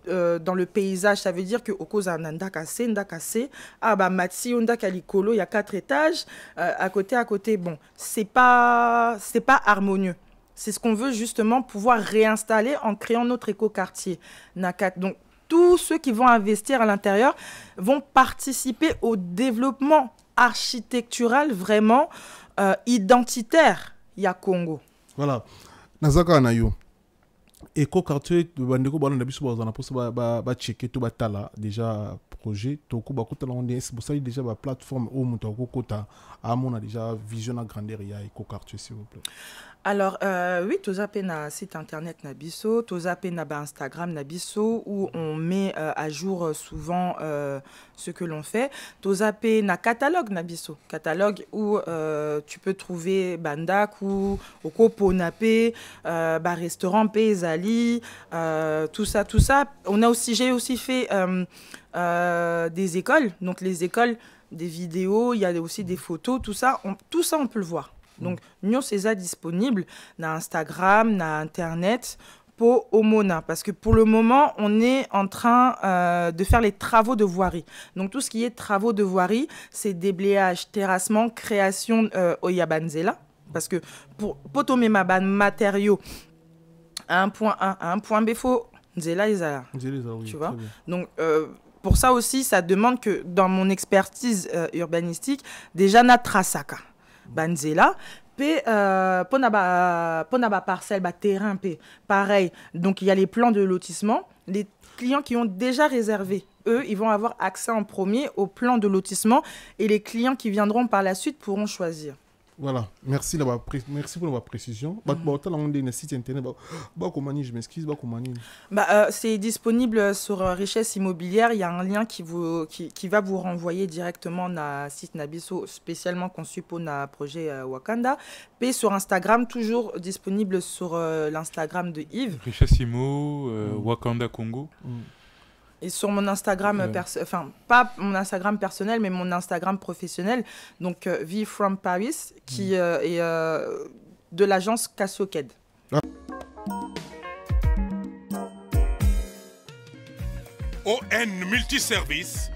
[SPEAKER 1] dans le paysage. Ça veut dire que Okoza Nandakase Ndakase Matsi Ondakalikolo il y a 4 étages à côté bon c'est pas harmonieux. C'est ce qu'on veut justement pouvoir réinstaller en créant notre éco-quartier. Donc, tous ceux qui vont investir à l'intérieur vont participer au développement architectural vraiment identitaire. Il y a Congo.
[SPEAKER 4] Voilà. Nazaka Anayo. Éco-quartier, bandeko bana nabiso bazana posa ba checker tout batala déjà projet toko ba kota on est pour ça déjà ba plateforme au mutoko kota à mon a déjà vision à grandeur ya éco-quartier s'il vous plaît.
[SPEAKER 1] Alors, oui, Tozape na site internet Nabiso, Tozape na Instagram Nabiso, où on met à jour souvent ce que l'on fait. Tozape na catalogue Nabiso, catalogue où tu peux trouver Bandak ou Okopo Napé, restaurant Pézali, tout ça. J'ai aussi fait des écoles, donc les écoles, des vidéos, il y a aussi des photos, tout ça on peut le voir. Donc, nous, c'est ça disponible na Instagram, na Internet, pour Omona. Parce que pour le moment, on est en train de faire les travaux de voirie. Donc, tout ce qui est travaux de voirie, c'est déblayage, terrassement, création Oyabanzela. Parce que pour tomber ma matériaux à un point A, à un point B, faut Nzela Izala. Tu vois? Donc, pour ça aussi, ça demande que dans mon expertise urbanistique, déjà, na trasaka. Banzela ponaba parcelle terrain pareil donc il y a les plans de lotissement les clients qui ont déjà réservé eux ils vont avoir accès en premier au plan de lotissement et les clients qui viendront par la suite pourront choisir.
[SPEAKER 4] Voilà, merci pour la précision. Site internet, je m'excuse,
[SPEAKER 1] c'est disponible sur Richesse Immobilière. Il y a un lien qui va vous renvoyer directement à site Nabiso, spécialement conçu pour le projet Wakanda. Et sur Instagram, toujours disponible sur l'Instagram de Yves.
[SPEAKER 3] Richesse Immo, Wakanda Congo.
[SPEAKER 1] Et sur mon Instagram, pas mon Instagram personnel, mais mon Instagram professionnel, donc V from Paris, qui est de l'agence Cassioked.
[SPEAKER 6] ON Multiservice,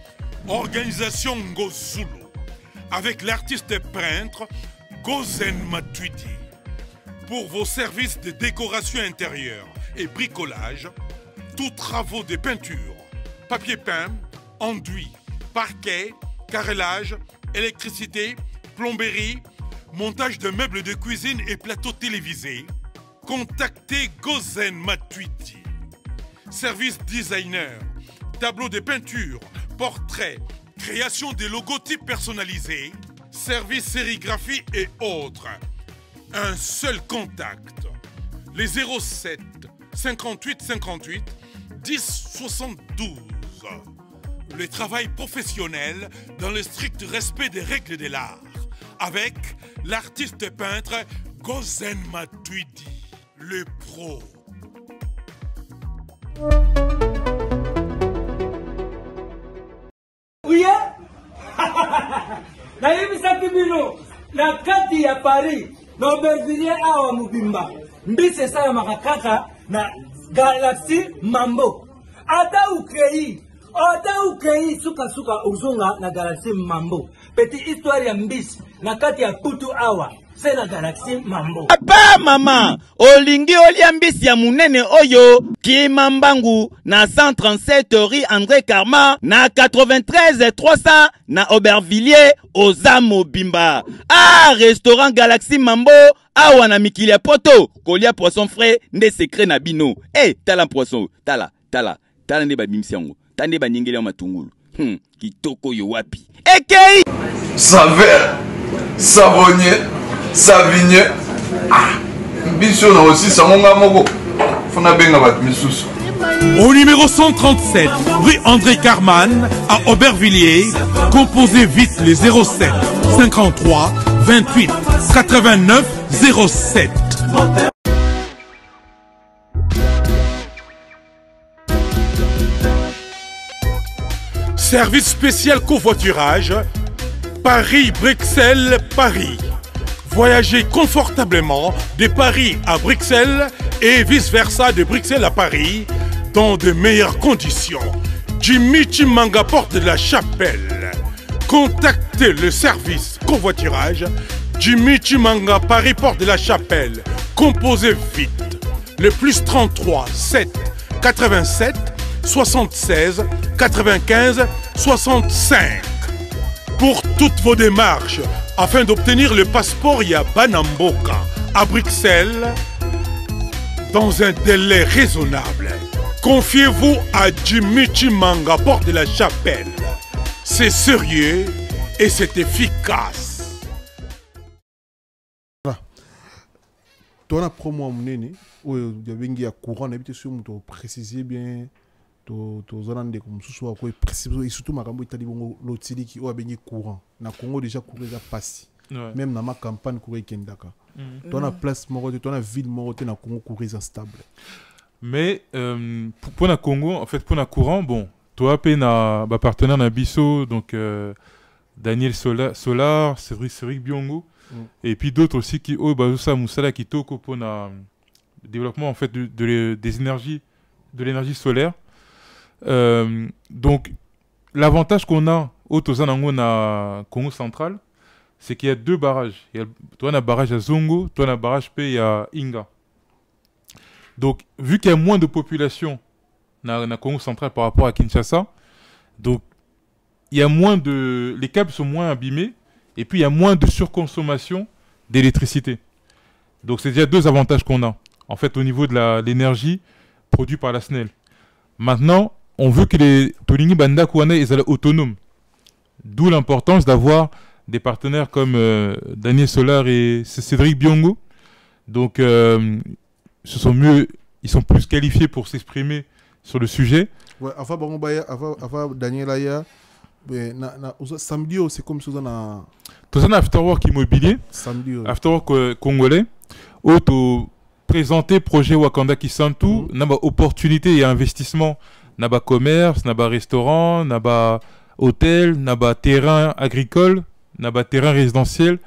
[SPEAKER 6] organisation Ngozulu, avec l'artiste et peintre Gozen Matuidi. Pour vos services de décoration intérieure et bricolage, tous travaux de peinture, papier peint, enduit, parquet, carrelage, électricité, plomberie, montage de meubles de cuisine et plateaux télévisés, contactez Gozen Matuidi. Service designer, tableau de peinture, portrait, création de logotypes personnalisés, service sérigraphie et autres. Un seul contact. Les 07 58 58 10 72. Le travail professionnel dans le strict respect des règles de l'art. Avec l'artiste peintre Gozen Matuidi, le pro.
[SPEAKER 7] Oui, nayebisaki bino na kati ya Paris na Aubervilliers awa mobimba mbisi esalamaka kaka na Galaxy Mambo. Ata ukei suka uzonga na Galaxy Mambo. Petit histoire ya mbisi na kati ya putu awa c'est la Galaxy Mambo.
[SPEAKER 9] Papa mama olingi olia mbisi ya munene oyo Kimambangu na 137 rue André Karma na 93 300 na Aubervilliers oza mobimba. Ah, restaurant Galaxy Mambo awa na mikili ya poto kolia poisson frais nde secret na bino. Tala poisson tala nde babimisi yango tande banyengeli ya matungulu kitoko yo wapi ekei
[SPEAKER 10] saveur savonnier savigné biso na aussi sangonga moko fona benga bat misusu.
[SPEAKER 6] Au numéro 137 rue André Carman à Aubervilliers, composez vite les 07 53 28 89 07. Service spécial covoiturage, Paris-Bruxelles-Paris. Voyagez confortablement de Paris à Bruxelles et vice-versa de Bruxelles à Paris dans de meilleures conditions. Jimmy Chimanga, porte de la Chapelle. Contactez le service covoiturage Jimmy Chimanga, Paris, porte de la Chapelle. Composez vite. Le plus 33 7 87 76 95 65. Pour toutes vos démarches, afin d'obtenir le passeport Yabanamboka à Bruxelles, dans un délai raisonnable, confiez-vous à Jimmy Chimanga, porte de la Chapelle. C'est sérieux et c'est efficace.
[SPEAKER 4] Tu as promo monene où il y a courant, et puis tu préciser bien. Tozalande comme sous quoi précisément et surtout makambo itali bongo lotili qui o abengi courant na Congo déjà courir ça passe même dans ma campagne courir kendaka ton place morote ton ville morote na Congo courir ça stable
[SPEAKER 3] mais pour na Congo en fait pour na courant bon toi na ba partenaire na biso donc Daniel Solar Cédric Biongo et puis d'autres aussi qui au bazusa musala qui toko pour na développement en fait des énergies de l'énergie solaire. Donc, l'avantage qu'on a au Tozanango na Congo central, c'est qu'il y a deux barrages. Toi, on a barrage à Zongo, toi, on a barrage P à Inga. Donc, vu qu'il y a moins de population na Congo central par rapport à Kinshasa, donc il y a moins de, les câbles sont moins abîmés et puis il y a moins de surconsommation d'électricité. Donc, c'est déjà deux avantages qu'on a. En fait, au niveau de l'énergie produite par la SNEL. Maintenant, on veut que les Tolingi Banda Kouane soient autonomes. D'où l'importance d'avoir des partenaires comme Daniel Solar et Cédric Biongo. Donc, ils sont plus qualifiés pour s'exprimer sur le sujet.
[SPEAKER 4] Ouais, avant Daniel Aya, samedi, c'est comme ça.
[SPEAKER 3] Tout ça, Afterwork immobilier.
[SPEAKER 4] Samedi.
[SPEAKER 3] Afterwork congolais. Auto présenter projet Wakanda Kisantu, naba opportunité et investissement, naba commerce, naba restaurant, naba hôtel, naba terrain agricole, naba terrain résidentiel,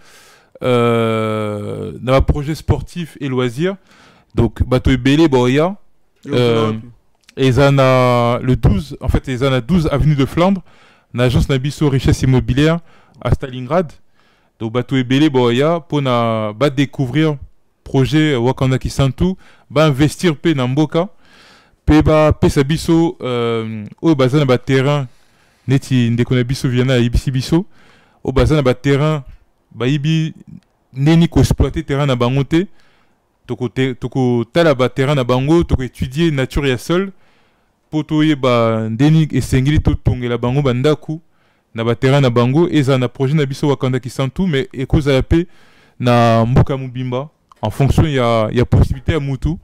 [SPEAKER 3] naba projet sportif et loisirs. Donc bateau Ebele Boya. Et ils en a le 12, en fait ils en a 12 avenue de Flandre, l'agence Nabiso Richesse Immobilière à Stalingrad. Donc bateau Ebele Boya pour na découvrir projet Wakanda Kisantu, va investir pe Namboka Peba pesa biso au bazana ba terrain neti ndeko na biso viana ibisi biso au bazana ba terrain ba ibi neni ko exploiter terrain na bango te toko tala ba terrain na bango toko étudier nature ya sol poto yeba ndeni esengeli to tongela bango bandaku na ba terrain na bango eza na projet na biso Wakanda Kisantu mais ekozala pe na mboka mobimba en fonction ya possibilité ya mutu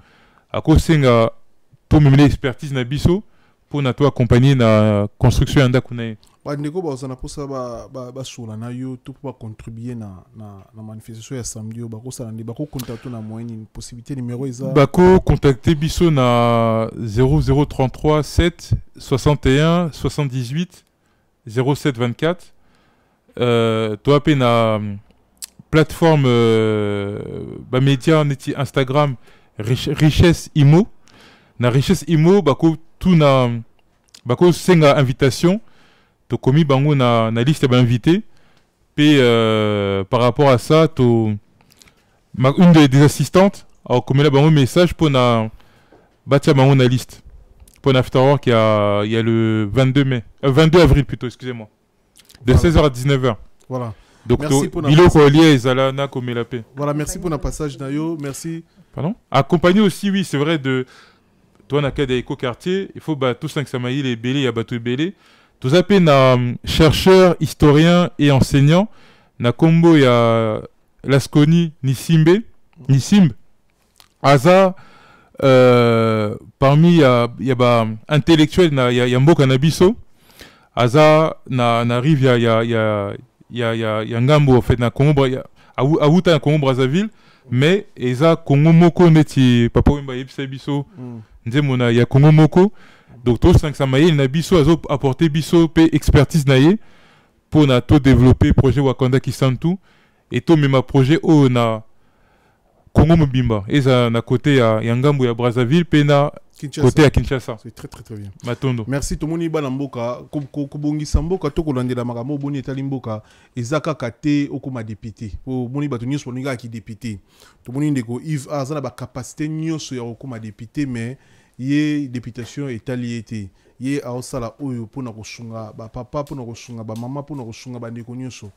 [SPEAKER 3] akosenga to memele expertise na biso pour na to accompagner na construction ya ndako na ye
[SPEAKER 4] bandeko bazana posa basula na yo to pour contribuer na manifestation ya samedi oyo bakosala nde bakocontacte na moyen une possibilité numéro eza
[SPEAKER 3] bakocontacte biso na 0033 7 61 78 07 24 to ape na plateforme bamédia neti Instagram Richesse Imo na Richesse Imo bako senga invitation to komi bango na liste ba invité pe par rapport à ça une des assistantes a commis bango message pour na batia bango na liste pour l'afterwork il y a le 22 avril plutôt excusez-moi de 16h à 19h
[SPEAKER 4] voilà.
[SPEAKER 3] Donc, voilà,
[SPEAKER 4] merci pour le passage, Nayo. Merci.
[SPEAKER 3] Pardon? Accompagné aussi, oui, c'est vrai, de toi, on a qu'à des éco-quartiers. Il faut tous 5 Samaï, les Bélé, il y a Batou Bélé. Tous à peine chercheurs, historiens et enseignants. Na Combo, il y a Lasconi, Nissimbe. Aza, parmi, il y a intellectuels, il y a Mboka Nabiso. Aza, n'arrive, il y a Ngambo en fait na Congo Awuta na Congo Brazzaville mais eza Congo moko neti papa wemba yebisa biso nzemona ya Congo moko donc to 500 mayel na biso azo apporter biso pe expertise na ye pour na to développer projet Wakanda Kisantu et to mema projet o na Congo mobimba eza na côté ya Ngambo ya Brazzaville pe na côté à Kinshasa.
[SPEAKER 4] C'est très bien.
[SPEAKER 3] Matondo.
[SPEAKER 4] Merci tout le monde bana mboka kobongisa mboka to kolandela makambo boni etali mboka ezaka kate okoma député. Po boni bato nyonso boninga ki député. To boni ndeko Yves azana ba capacité nyonso ya okoma député mais ye députation etali ete ye aosala oyo pona kosunga ba papa pona kosunga ba mama pona kosunga ba ndeko nyonso.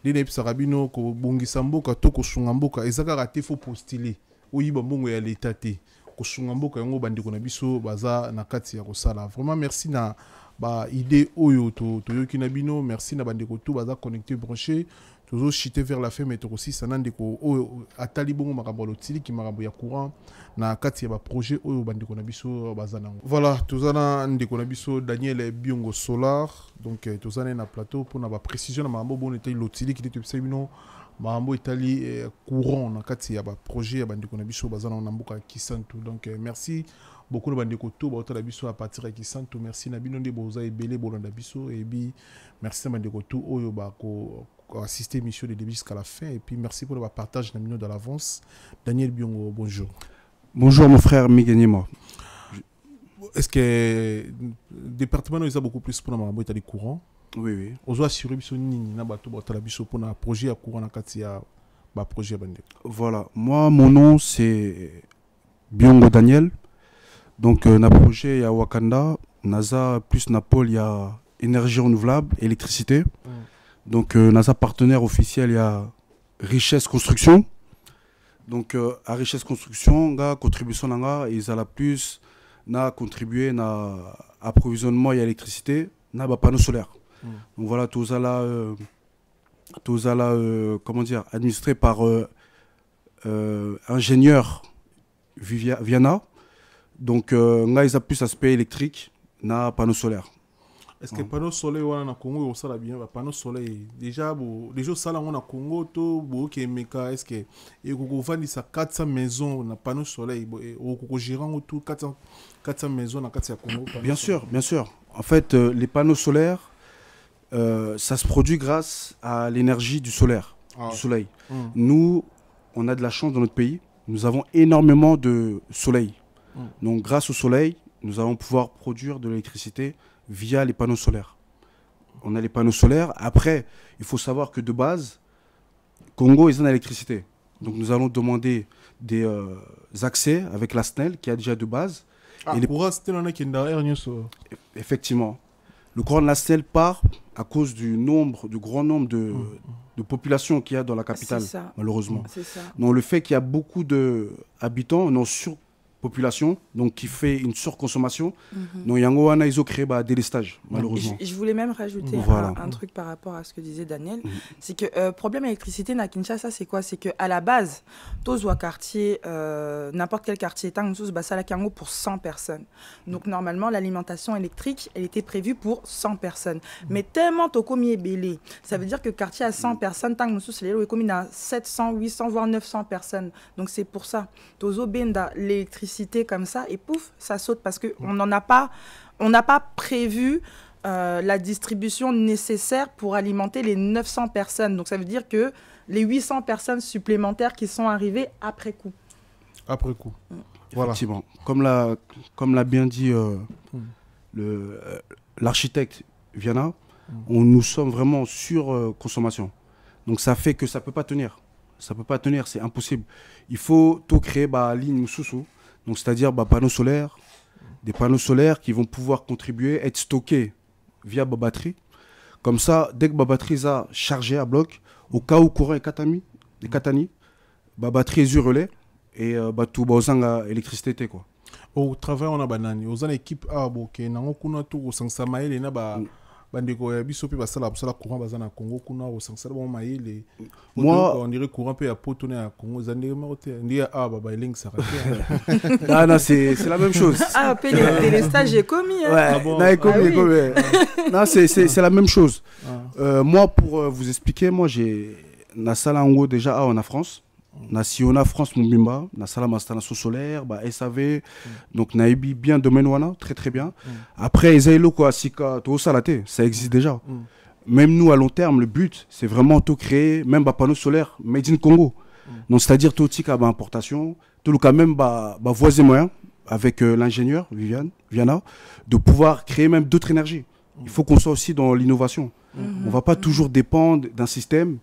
[SPEAKER 4] Dine episaka bino kobongisa mboka to kosunga mboka ezaka kate fo postuler oyiba mbongo ya l'état te. Kosunga mboka yango bandeko na biso baza na kati ya kosala vraiment merci na ba idée oyo to yoki na bino merci na bandeko tout baza connecté branché toujours chiter vers la fin mais aussi ça ndeko oyo atali bongo makambo lotili ki makambo ya courant na kati ya ba projet oyo bandeko na biso baza nango voilà tozana ndeko na biso Daniel Biongo Solar donc tozana na plateau pour na ba précision na makambo bon était lotili ki te bino Mambo Italie courant na kati ya ba projet ya bandeko na biso bazana na mboka Kisantu donc merci beaucoup na bandeko to ba la biso à partir ya Kisantu merci na bino nde boza ebele bolanda biso et bi merci na bandeko to oyo ba ko assister émission de début jusqu'à la fin et puis merci pour le partage na minute de l'avance. Daniel Biongo, bonjour.
[SPEAKER 2] Bonjour mon frère Migenima.
[SPEAKER 4] Est-ce que département nous a beaucoup plus pour la Mambo Italie courant?
[SPEAKER 2] Oui.
[SPEAKER 4] Ozo assurer biso nini na bato ba biso pour un projet à courant na kati ya ba projet bande.
[SPEAKER 2] Voilà, moi mon nom c'est Biongo Daniel. Donc na projet ya Wakanda, NASA plus Napol il y a énergie renouvelable, électricité. Donc NASA partenaire officiel il y a Richesse Construction. Donc à Richesse Construction, ga contribution nanga ils a la plus na contribuer na approvisionnement et électricité na ba panneaux solaires. Donc voilà, tout ça là, comment dire, administré par ingénieur Viana. Donc là, ils ont plus aspect électrique, na panneaux solaires.
[SPEAKER 4] Est-ce que panneaux solaires on a Congo ça bien, panneaux solaires déjà déjà ça là on a Congo to boké meka est-ce que et vous vendez ça 400 maisons na panneaux solaires au gérant autour 400 maisons na 400 Congo.
[SPEAKER 2] Bien sûr. En fait, les panneaux solaires ça se produit grâce à l'énergie du solaire, du soleil. Nous, on a de la chance dans notre pays. Nous avons énormément de soleil. Donc, grâce au soleil, nous allons pouvoir produire de l'électricité via les panneaux solaires. On a les panneaux solaires. Après, il faut savoir que de base, Congo est en électricité. Donc, nous allons demander des accès avec la SNEL qui a déjà de base. Effectivement. Le courant national part à cause du grand nombre de populations qu'il y a dans la capitale, malheureusement. Donc le fait qu'il y a beaucoup d'habitants, une surpopulation, donc qui fait une surconsommation, donc Yangoana, ils ont créé des délestages, malheureusement.
[SPEAKER 1] Je voulais même rajouter un truc par rapport à ce que disait Daniel. C'est que problème électricité à Kinshasa, c'est quoi? C'est qu'à la base, Tozwa quartier, n'importe quel quartier, pour 100 personnes. Donc normalement, l'alimentation électrique, elle était prévue pour 100 personnes. Mais tellement Tokomi est belé, ça veut dire que quartier à 100 personnes, tant que nous a 700, 800, voire 900 personnes. Donc c'est pour ça. Tozo Benda, l'électricité comme ça et pouf, ça saute parce qu'on n'a pas prévu la distribution nécessaire pour alimenter les 900 personnes. Donc ça veut dire que les 800 personnes supplémentaires qui sont arrivées après coup.
[SPEAKER 4] Après coup.
[SPEAKER 2] Effectivement. Voilà. Comme l'a bien dit l'architecte Viana, nous sommes vraiment sur consommation. Donc ça fait que ça ne peut pas tenir. Ça ne peut pas tenir, c'est impossible. Il faut tout créer ligne sous. Donc, c'est-à-dire panneaux solaires, des panneaux solaires qui vont pouvoir contribuer, être stockés via ma batterie. Comme ça, dès que ma batterie est chargée à bloc, au cas où courant est katani, ma batterie est relais et tout a électricité. Quoi.
[SPEAKER 4] Au travail, on a banani. Aux équipes qui n'ont pas tout sans samaïl et bandeko ya biso pe basala courant bazana Congo kuna au sansala bon maïle. Moi on dirait courant pe ya potone à Congo zandé maroté ndia baba eling ça
[SPEAKER 2] non c'est la même chose.
[SPEAKER 1] Les stages j'ai commis
[SPEAKER 2] non c'est la même chose. Moi pour vous expliquer, moi j'ai na sala ngo déjà en France. Na Siona France Mubimba, na Salam installation solaire, SAV, donc na Ibi bien domaine wana, très très bien. Après Ezaïlo quoi, Sika, tout ça ça existe déjà. Même nous à long terme, le but c'est vraiment tout créer, même panneaux solaires made in Congo. Donc c'est-à-dire tout tika importation, tout le cas même voisin moyen avec l'ingénieur Viana, de pouvoir créer même d'autres énergies. Il faut qu'on soit aussi dans l'innovation. On va pas toujours dépendre d'un système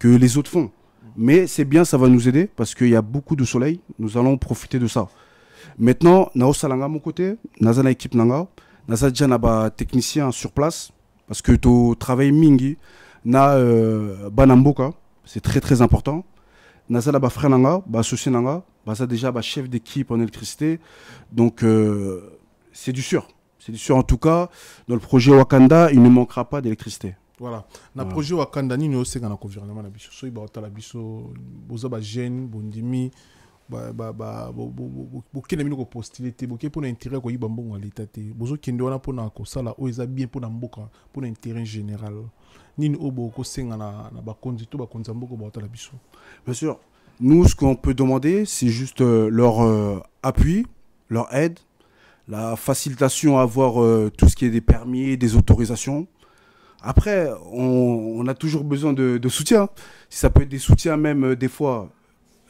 [SPEAKER 2] que les autres font. Mais c'est bien, ça va nous aider parce qu'il y a beaucoup de soleil. Nous allons profiter de ça. Maintenant, Nao Salanga, mon côté, Naza na équipe Nanga, Naza déjà na technicien sur place parce que tu travailles mingi, na Banamboka, c'est très très important. Naza na frère Nanga, associé Nanga, ça déjà chef d'équipe en électricité. Donc c'est du sûr. C'est du sûr en tout cas. Dans le projet Wakanda, il ne manquera pas d'électricité.
[SPEAKER 4] Voilà. Na projet Wakanda ni no senga na gouvernement na biso. So iba otala biso boza ba jeune bondimi bo kena mino ko postulité bo ke pour intérêt ko iba mbongo l'état te. Bozo kende wana pour na ko sala o eza bien pour na mboka pour intérêt général. Ni obo ko senga na ba konzi to ba konza mboko ba otala biso.
[SPEAKER 2] Bien sûr. Nous ce qu'on peut demander c'est juste leur appui, leur aide, la facilitation à avoir tout ce qui est des permis, des autorisations. Après, on a toujours besoin de soutien. Ça peut être des soutiens même des fois,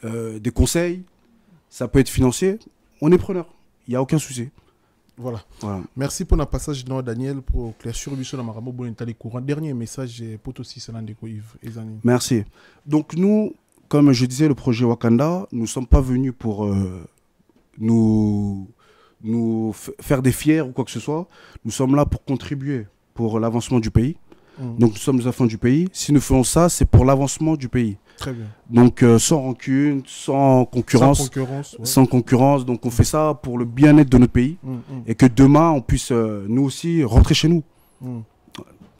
[SPEAKER 2] des conseils. Ça peut être financier. On est preneur. Il n'y a aucun souci.
[SPEAKER 4] Voilà. Merci pour notre passage, Daniel, pour éclaircir le Marabo Bonentali Courant. Dernier message pour tous ceux qui
[SPEAKER 2] Merci. Donc nous, comme je disais, le projet Wakanda, nous ne sommes pas venus pour nous faire des fiers ou quoi que ce soit. Nous sommes là pour contribuer pour l'avancement du pays. Donc nous sommes les enfants du pays. Si nous faisons ça, c'est pour l'avancement du pays.
[SPEAKER 4] Très bien.
[SPEAKER 2] Donc sans rancune, sans concurrence. Sans concurrence. Donc on fait ça pour le bien-être de notre pays. Et que demain, on puisse nous aussi rentrer chez nous.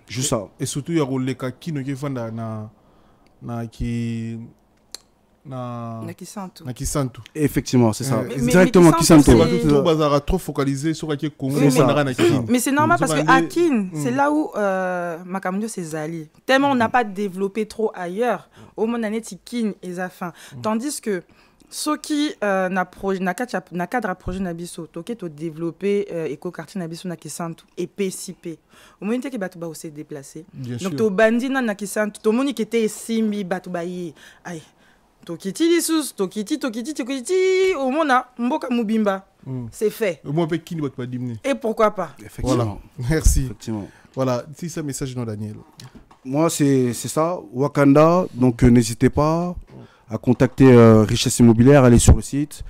[SPEAKER 2] Juste ça.
[SPEAKER 4] Et surtout, il y a les cas qui nous font
[SPEAKER 1] na
[SPEAKER 4] Kisantu.
[SPEAKER 2] Effectivement, c'est ça. Directement Kisantu.
[SPEAKER 4] Trop focalisé sur le Congo.
[SPEAKER 1] Mais c'est normal parce que Akin, c'est là où Makamunyo s'est allié. Tellement on n'a pas développé trop ailleurs. Au moins, on a Kin et Zafin. Tandis que ceux qui na cadre projet Nabiso, toké to développer éco-quartier Nabiso na Kisantu et PCP. Au moins, il y a des aussi déplacés. Donc, to bandi na Kisantu, to moni qui était simbi batubayi. Aïe. Tokiti lisous, tokiti, au moins mboka mubimba. C'est fait. Et pourquoi pas?
[SPEAKER 4] Voilà. Merci.
[SPEAKER 2] Effectivement.
[SPEAKER 4] Voilà, c'est ça le message de Daniel.
[SPEAKER 2] Moi, c'est ça, Wakanda. Donc, n'hésitez pas à contacter Richesse Immobilière, allez sur le site.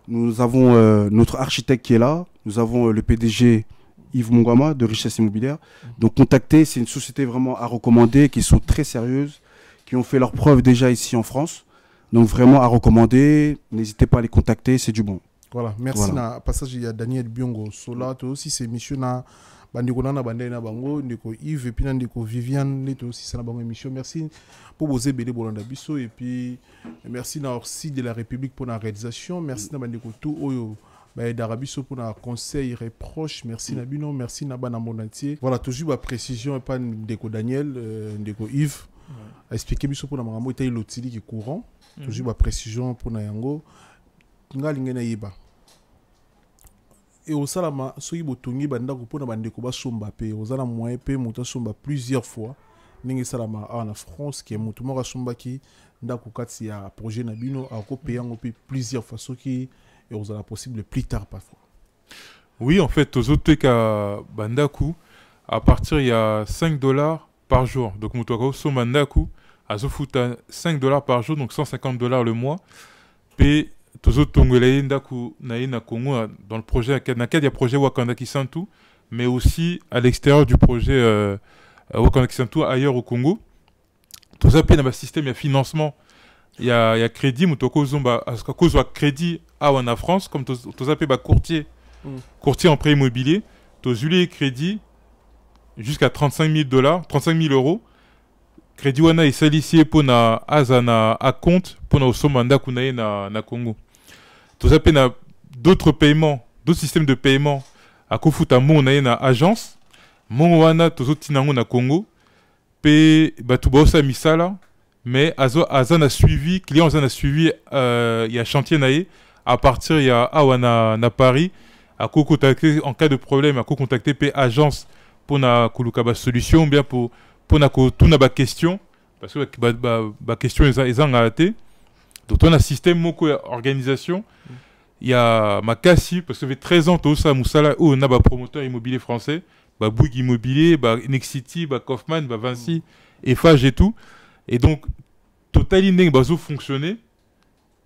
[SPEAKER 2] Nous avons notre architecte qui est là. Nous avons le PDG Yves Mungama de Richesse Immobilière. Donc contactez, c'est une société vraiment à recommander, qui sont très sérieuses, qui ont fait leurs preuves déjà ici en France. Donc vraiment à recommander, n'hésitez pas à les contacter, c'est du bon.
[SPEAKER 4] Voilà, merci. Na passage, il y a Daniel Biongo Sola, toi aussi c'est émission na bandeko na bandé na bango, ndeko Yves et puis ndeko Viviane, toi aussi c'est na bango émission. Merci pour vos ébélés Bolanda Bisso et puis merci na aussi de la République pour la réalisation. Merci na bandeko tout oyo d'Arabie Saoudite pour un conseil reproche. Merci Nabino, merci Nabana monde entier. Voilà, toujours ma précision et pas ndeko Daniel, ndeko Yves. Expliquer biso pour la maman était l'outil qui est courant. Toujours ma précision pour Nayango. Ngalinga na yiba. Et au salama, soki botongi banda ko pona bandeko ba somba pe, au zala moyen pe muta somba plusieurs fois. Ningi salama en France qui est mutu moko somba ki ndako kati ya projet Nabino a ko payango pe plusieurs fois soki et vous allez possible plus tard parfois.
[SPEAKER 3] Oui, en fait, aux autres cas, Bandaku, à partir il y a $5 par jour. Donc, Moutouako, son Bandaku, à Zofuta, $5 par jour, donc $150 le mois. Puis, tous autres Tongolais, Ndaku, Naïna Congo, dans le projet, il y a projet Wakanda Kisantu, mais aussi à l'extérieur du projet Wakanda Kisantu, ailleurs au Congo. Tout ça, il y a un système, il y a financement. Il y a crédit, Moutouako, à cause de crédit en France, comme tout ça, courtier en prêt immobilier, tu as crédit jusqu'à $35 000. Crédit wana est salicié pour na azana à compte pour na osomanda kunaye na Congo. Tout ça, d'autres paiements, d'autres systèmes de paiement à kofuta mon na agence, mon wana tozo tinango na Congo, pe batuba sa misala. Mais Azan a suivi, client Azan a suivi, il y a chantier naïe, à partir il y a Awana na Paris, à contacter en cas de problème, à contacter P agence pour na kolukaba solution, bien pour na tout na ba question, parce que ba question ils ont raté. Donc on a système moko organisation, il y a Makassi parce que ça fait 13 ans tout ça Moussala où on a ba promoteur immobilier français, ba Bouygues Immobilier, ba Nexity, ba Kaufman, ba Vinci, Eiffage et tout. Et donc, Total Indeng bazo fonctionner.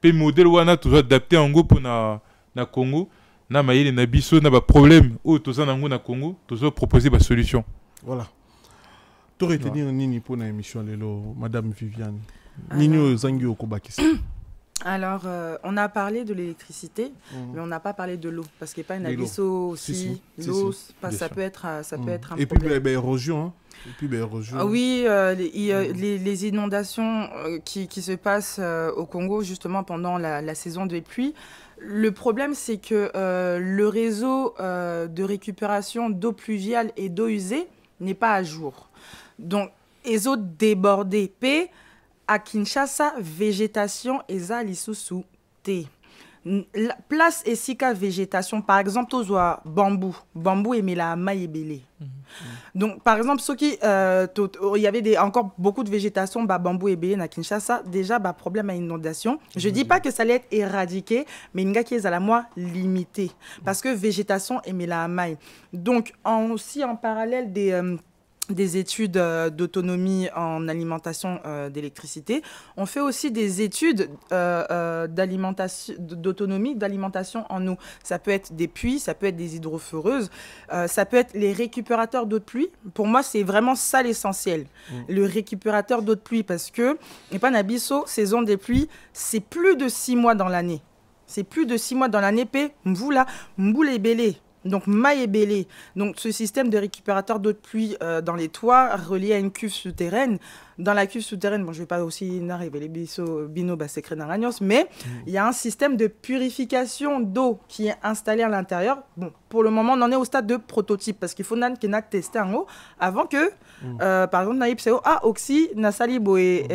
[SPEAKER 3] Pe modèle wana toujours adapté en go pour na Congo. Na maïle na biso na ba problème ou toza nango na Congo, toujours proposer ba solution.
[SPEAKER 4] Voilà. Tu retenir nini pour na émission lelo, Madame Viviane. Nini zangi okobakisi.
[SPEAKER 1] Alors, on a parlé de l'électricité, mais on n'a pas parlé de l'eau, parce qu'il n'y a pas une abysso aussi. L'eau, ça peut être un problème.
[SPEAKER 4] Et puis, l'érosion, hein.
[SPEAKER 1] Oui, les inondations qui se passent au Congo, justement, pendant la saison des pluies. Le problème, c'est que le réseau de récupération d'eau pluviale et d'eau usée n'est pas à jour. Donc, les eaux débordées, à Kinshasa, végétation eza lisusu te. Place et sika végétation, par exemple, tozoa bambou et mela maïebele. Donc, par exemple, ceux qui, il y avait encore beaucoup de végétation, bambou et belé à Kinshasa, déjà, problème à inondation. Je dis pas que ça allait être éradiqué, mais il y a la moi limité, parce que végétation et mela maï. Donc, aussi en parallèle des études d'autonomie en alimentation d'électricité. On fait aussi des études d'autonomie d'alimentation en eau. Ça peut être des puits, ça peut être des hydroforeuses, ça peut être les récupérateurs d'eau de pluie. Pour moi, c'est vraiment ça l'essentiel. Le récupérateur d'eau de pluie, parce que, et pas Nabiso, saison des pluies, c'est plus de 6 mois dans l'année. C'est plus de 6 mois dans l'année. Mvoula, mboule belé. Donc, maille et belé. Donc, ce système de récupérateur d'eau de pluie dans les toits, relié à une cuve souterraine. Dans la cuve souterraine, bon, je ne vais pas aussi arriver les bino secret dans l'agnos, mais il y a un système de purification d'eau qui est installé à l'intérieur. Bon, pour le moment, on en est au stade de prototype parce qu'il faut tester en haut avant que, par exemple, naïb c'est oxy, na salibo et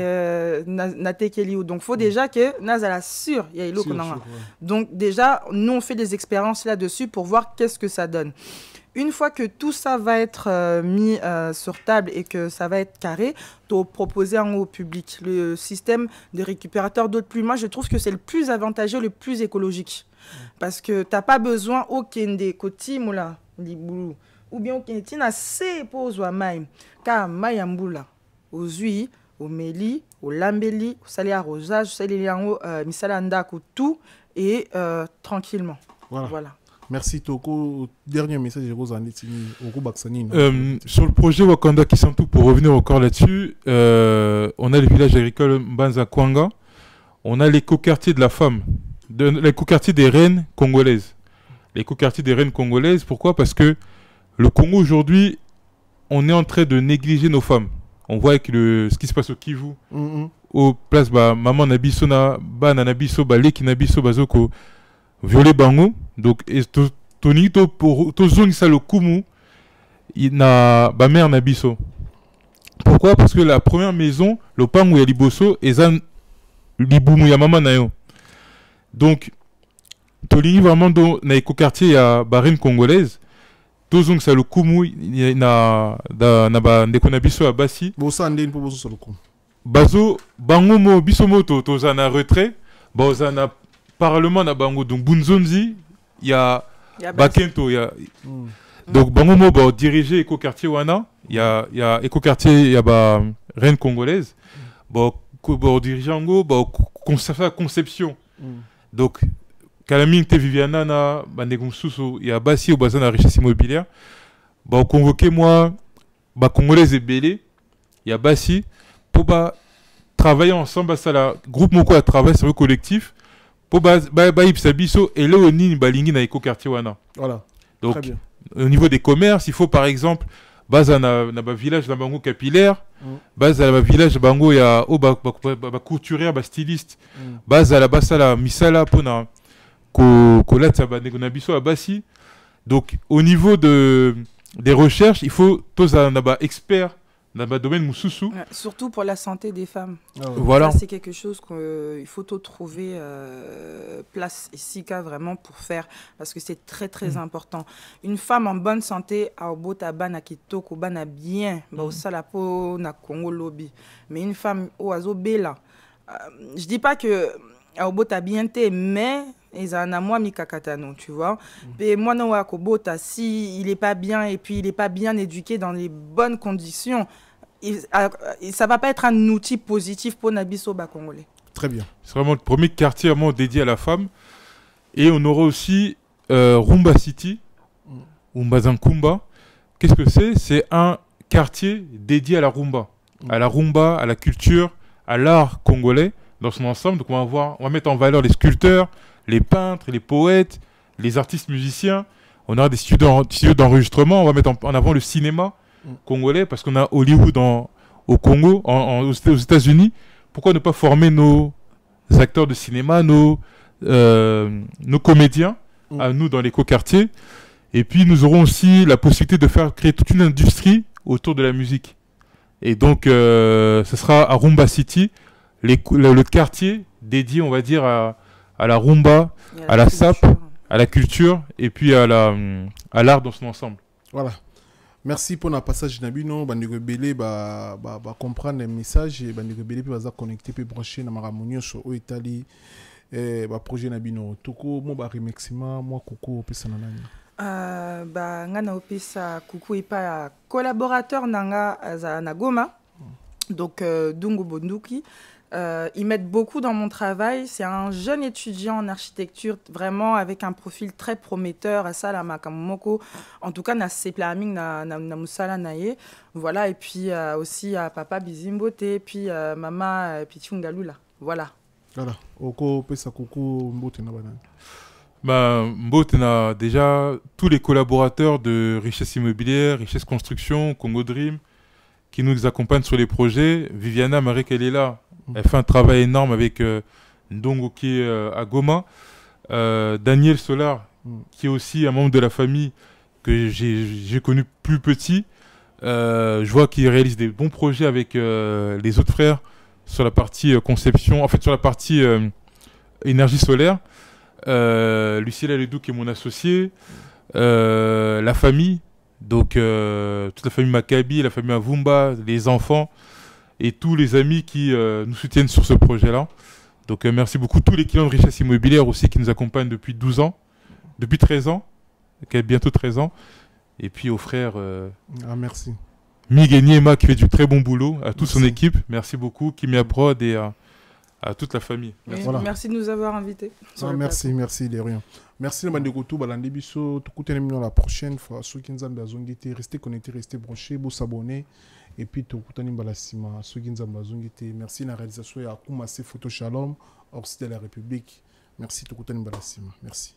[SPEAKER 1] na tekeliou. Donc, il faut déjà que nazala sûr, il y a l'eau qu'on a. Donc, déjà, nous, on fait des expériences là-dessus pour voir qu'est-ce que ça donne. Une fois que tout ça va être mis sur table et que ça va être carré, tu proposer au public le système de récupérateur d'eau de pluie. Moi, je trouve que c'est le plus avantageux, le plus écologique. Parce que tu n'as pas besoin aucun des côtés ou bien aucun des assez pour maï. Car maï amboula, aux huiles, au méli, au lambeli, au salé arrosage, au salé liango, misala ndako, tout et tranquillement.
[SPEAKER 4] Voilà. Merci Toko. Dernier message de Rose Anetini,
[SPEAKER 3] sur le projet Wakanda Kisantu, pour revenir encore là-dessus, on a le village agricole Mbanza Kwanga, on a l'écoquartier de la femme, l'écoquartier des reines congolaises. L'écoquartier des reines congolaises, pourquoi? Parce que le Congo aujourd'hui, on est en train de négliger nos femmes. On voit avec ce qui se passe au Kivu, au place maman nabiso na ba nabiso ba leki nabiso bazoko violer bango. Donc toni to pour to zongisa le kumu na ba mère nabiso. Pourquoi? Parce que la première maison, le pangu ya liboso ezan libumu ya maman na yo. Donc toni vraiment do na écoquartier ya barine congolaise. Tozong sa le kumu na ba ndeko na biso ya basi
[SPEAKER 4] bosa ndeni po boso le kumu
[SPEAKER 3] bazo bango mo biso moto toza na retrait boza na parlement na bango donc bunzonzi ya bakento ya donc bango mo ba diriger écoquartier wana ya écoquartier ya ba reine congolaise ba diriger ngo ba conception donc Kalamine te Viviana na bandegumsusu ya basi au bazin de richesse immobilière ba convoquer moi ba congolais belé ya basi pour travailler ensemble ça la groupe moko à travail sur le collectif pour ba ipsabiso et là oni balingi na écoquartier wana. Voilà. Donc au niveau des commerces, il faut par exemple baza na ba village na bango capillaire, baza na ba village bango ya o ba couturière ba styliste, baza la basala misala pona donc au niveau des recherches, il faut tous un expert dans le domaine Moussoussou.
[SPEAKER 1] Surtout pour la santé des femmes.
[SPEAKER 3] Voilà.
[SPEAKER 1] C'est quelque chose qu'il faut trouver place ici vraiment pour faire parce que c'est très très important. Une femme en bonne santé a bana kitoko bana bien ba osala po na Congo lobby. Mais une femme oazo bela. Je dis pas que a bien mais ils en a moins mis kakatano, tu vois. Et moi non akobota si il est pas bien et puis il est pas bien éduqué dans les bonnes conditions, ça va pas être un outil positif pour Nabiso ba congolais.
[SPEAKER 4] Très bien.
[SPEAKER 3] C'est vraiment le premier quartier vraiment dédié à la femme et on aura aussi Rumba City, Umbazankumba. Qu'est-ce que c'est? C'est un quartier dédié à la rumba, à la culture, à l'art congolais dans son ensemble. Donc on va mettre en valeur les sculpteurs, les peintres, les poètes, les artistes musiciens. On aura des studios d'enregistrement. On va mettre en avant le cinéma congolais parce qu'on a Hollywood au Congo, aux États-Unis. Pourquoi ne pas former nos acteurs de cinéma, nos comédiens, à nous dans l'écoquartier? Et puis nous aurons aussi la possibilité de créer toute une industrie autour de la musique. Et donc ce sera à Rumba City, le quartier dédié, on va dire, à la rumba, à la sap, à la culture et puis à l'art dans son ensemble.
[SPEAKER 4] Voilà. Merci pour notre passage Nabino. Bandeko Belé comprendre les messages et Bandeko Belé va connecter puis brancher na maramonio sur Italie projet Nabino. Toko mo ba remixement moi coucou opesa na nani.
[SPEAKER 1] Ngana opesa coucou et pas collaborateur nanga na Goma. Donc Dungu Bonduki. Ils m'aident beaucoup dans mon travail. C'est un jeune étudiant en architecture, vraiment avec un profil très prometteur. À ça, la Makamoko. En tout cas, na Seplaming, na Musala Naye. Voilà. Et puis aussi à Papa Bizimbote, puis Maman Pichungalula. Voilà.
[SPEAKER 4] Voilà. Oko pesa coucou Mbote na banane.
[SPEAKER 3] Mbote na déjà tous les collaborateurs de Richesse Immobilière, Richesse Construction, Congo Dream, qui nous accompagnent sur les projets. Viviana, Marie, qu'elle est là. Elle fait un travail énorme avec Ndongo qui est à Goma. Daniel Solar, qui est aussi un membre de la famille que j'ai connu plus petit. Je vois qu'il réalise des bons projets avec les autres frères sur la partie conception, en fait sur la partie énergie solaire. Lucilla Ledou qui est mon associé. La famille, donc toute la famille Maccabi, la famille Avumba, les enfants. Et tous les amis qui nous soutiennent sur ce projet-là. Donc merci beaucoup. Tous les clients de Richesse Immobilière aussi qui nous accompagnent depuis 12 ans, depuis 13 ans, bientôt 13 ans. Et puis aux frères
[SPEAKER 4] merci.
[SPEAKER 3] Miguel Niema qui fait du très bon boulot, à toute son équipe. Merci beaucoup. Kimia Prod et à toute la famille.
[SPEAKER 1] Merci,
[SPEAKER 4] Voilà.
[SPEAKER 1] merci de nous avoir invités.
[SPEAKER 4] Merci de rien. Merci les Bandeko Balandi Biso. Tout la prochaine fois. Ceux qui nous ont restez connectés, restez branchés, vous s'abonner. Et puis tout ceux qui nous ont merci la réalisation et à Koumassé Photo Shalom, hors de la République. Merci tout Merci.